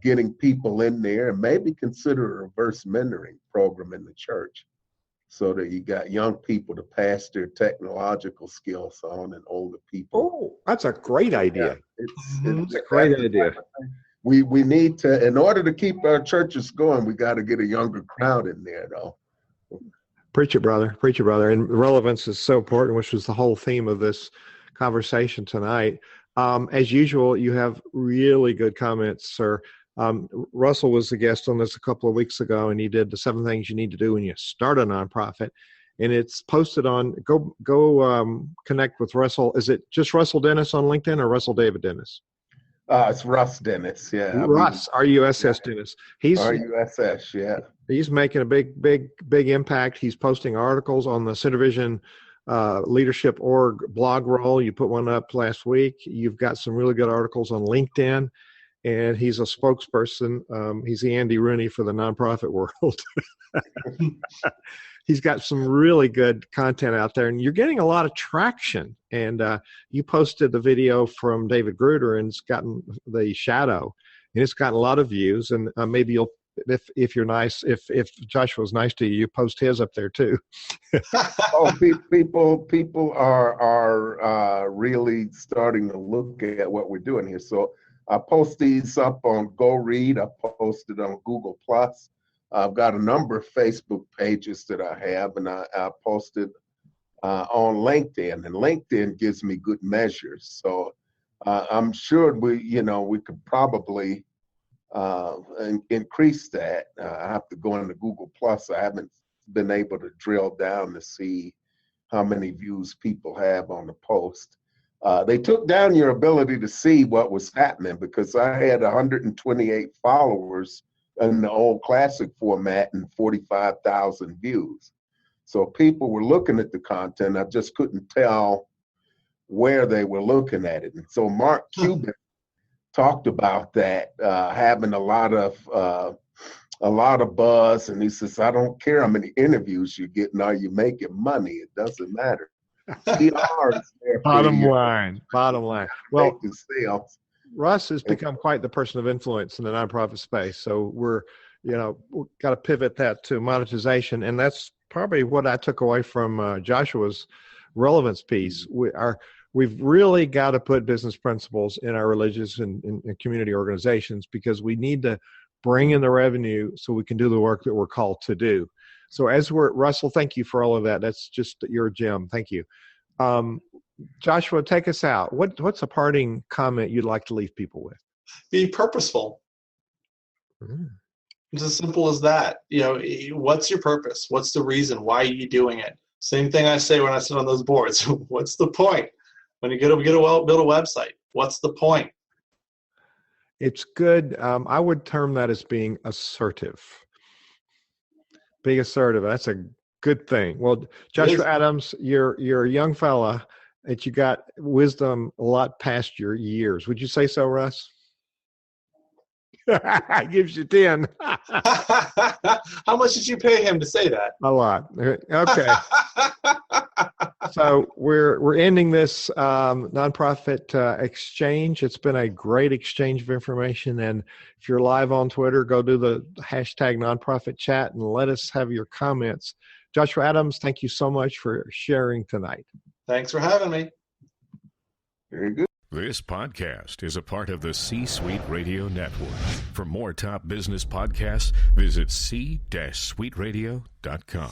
C: getting people in there, and maybe consider a reverse mentoring program in the church, so that you got young people to pass their technological skills on and older people.
A: Oh, that's a great idea.
C: Yeah,
A: it's a great idea.
C: We need to, in order to keep our churches going, we got to get a younger crowd in there, though.
A: Preach it, brother. Preach it, brother. And relevance is so important, which was the whole theme of this conversation tonight. As usual, you have really good comments, sir. Russell was the guest on this a couple of weeks ago, and he did the 7 things you need to do when you start a nonprofit. And it's posted on, go connect with Russell. Is it just Russell Dennis on LinkedIn or Russell David Dennis?
C: It's Russ Dennis, yeah.
A: Russ, RUSS Dennis. He's
C: RUSS, yeah.
A: He's making a big impact. He's posting articles on the CenterVision Leadership Org blog roll. You put one up last week. You've got some really good articles on LinkedIn, and he's a spokesperson. He's the Andy Rooney for the nonprofit world. He's got some really good content out there, and you're getting a lot of traction. And you posted the video from David Gruder, and it's gotten the shadow, and it's gotten a lot of views. And maybe you'll, if you're nice, if Joshua's nice to you, you post his up there too.
C: People are really starting to look at what we're doing here. So I post these up on Go Read. I posted on Google Plus. I've got a number of Facebook pages that I have, and I posted on LinkedIn, and LinkedIn gives me good measures. So I'm sure we could probably increase that. I have to go into Google Plus. I haven't been able to drill down to see how many views people have on the post. They took down your ability to see what was happening, because I had 128 followers in the old classic format and 45,000 views. So people were looking at the content. I just couldn't tell where they were looking at it. And so Mark Cuban talked about that, having a lot of buzz, and he says, I don't care how many interviews you're getting, are you making money? It doesn't matter. PR is there.
A: Bottom line. Well,
C: the sales.
A: Russ has become quite the person of influence in the nonprofit space. So we've got to pivot that to monetization. And that's probably what I took away from Joshua's relevance piece. We've really got to put business principles in our religious and community organizations, because we need to bring in the revenue so we can do the work that we're called to do. So Russell, thank you for all of that. That's just your gem. Thank you. Joshua, take us out. What's a parting comment you'd like to leave people with?
B: Be purposeful. It's as simple as that. What's your purpose? What's the reason? Why are you doing it? Same thing I say when I sit on those boards. What's the point? When you build a website, what's the point?
A: It's good. I would term that as being assertive. Being assertive. That's a good thing. Well, Joshua Adams, you're a young fella that you got wisdom a lot past your years. Would you say so, Russ? Gives you 10.
B: How much did you pay him to say that?
A: A lot. Okay. So we're ending this nonprofit exchange. It's been a great exchange of information. And if you're live on Twitter, go do the hashtag nonprofit chat and let us have your comments. Joshua Adams, thank you so much for sharing tonight.
B: Thanks for having me.
C: Very good.
D: This podcast is a part of the C-Suite Radio Network. For more top business podcasts, visit c-suiteradio.com.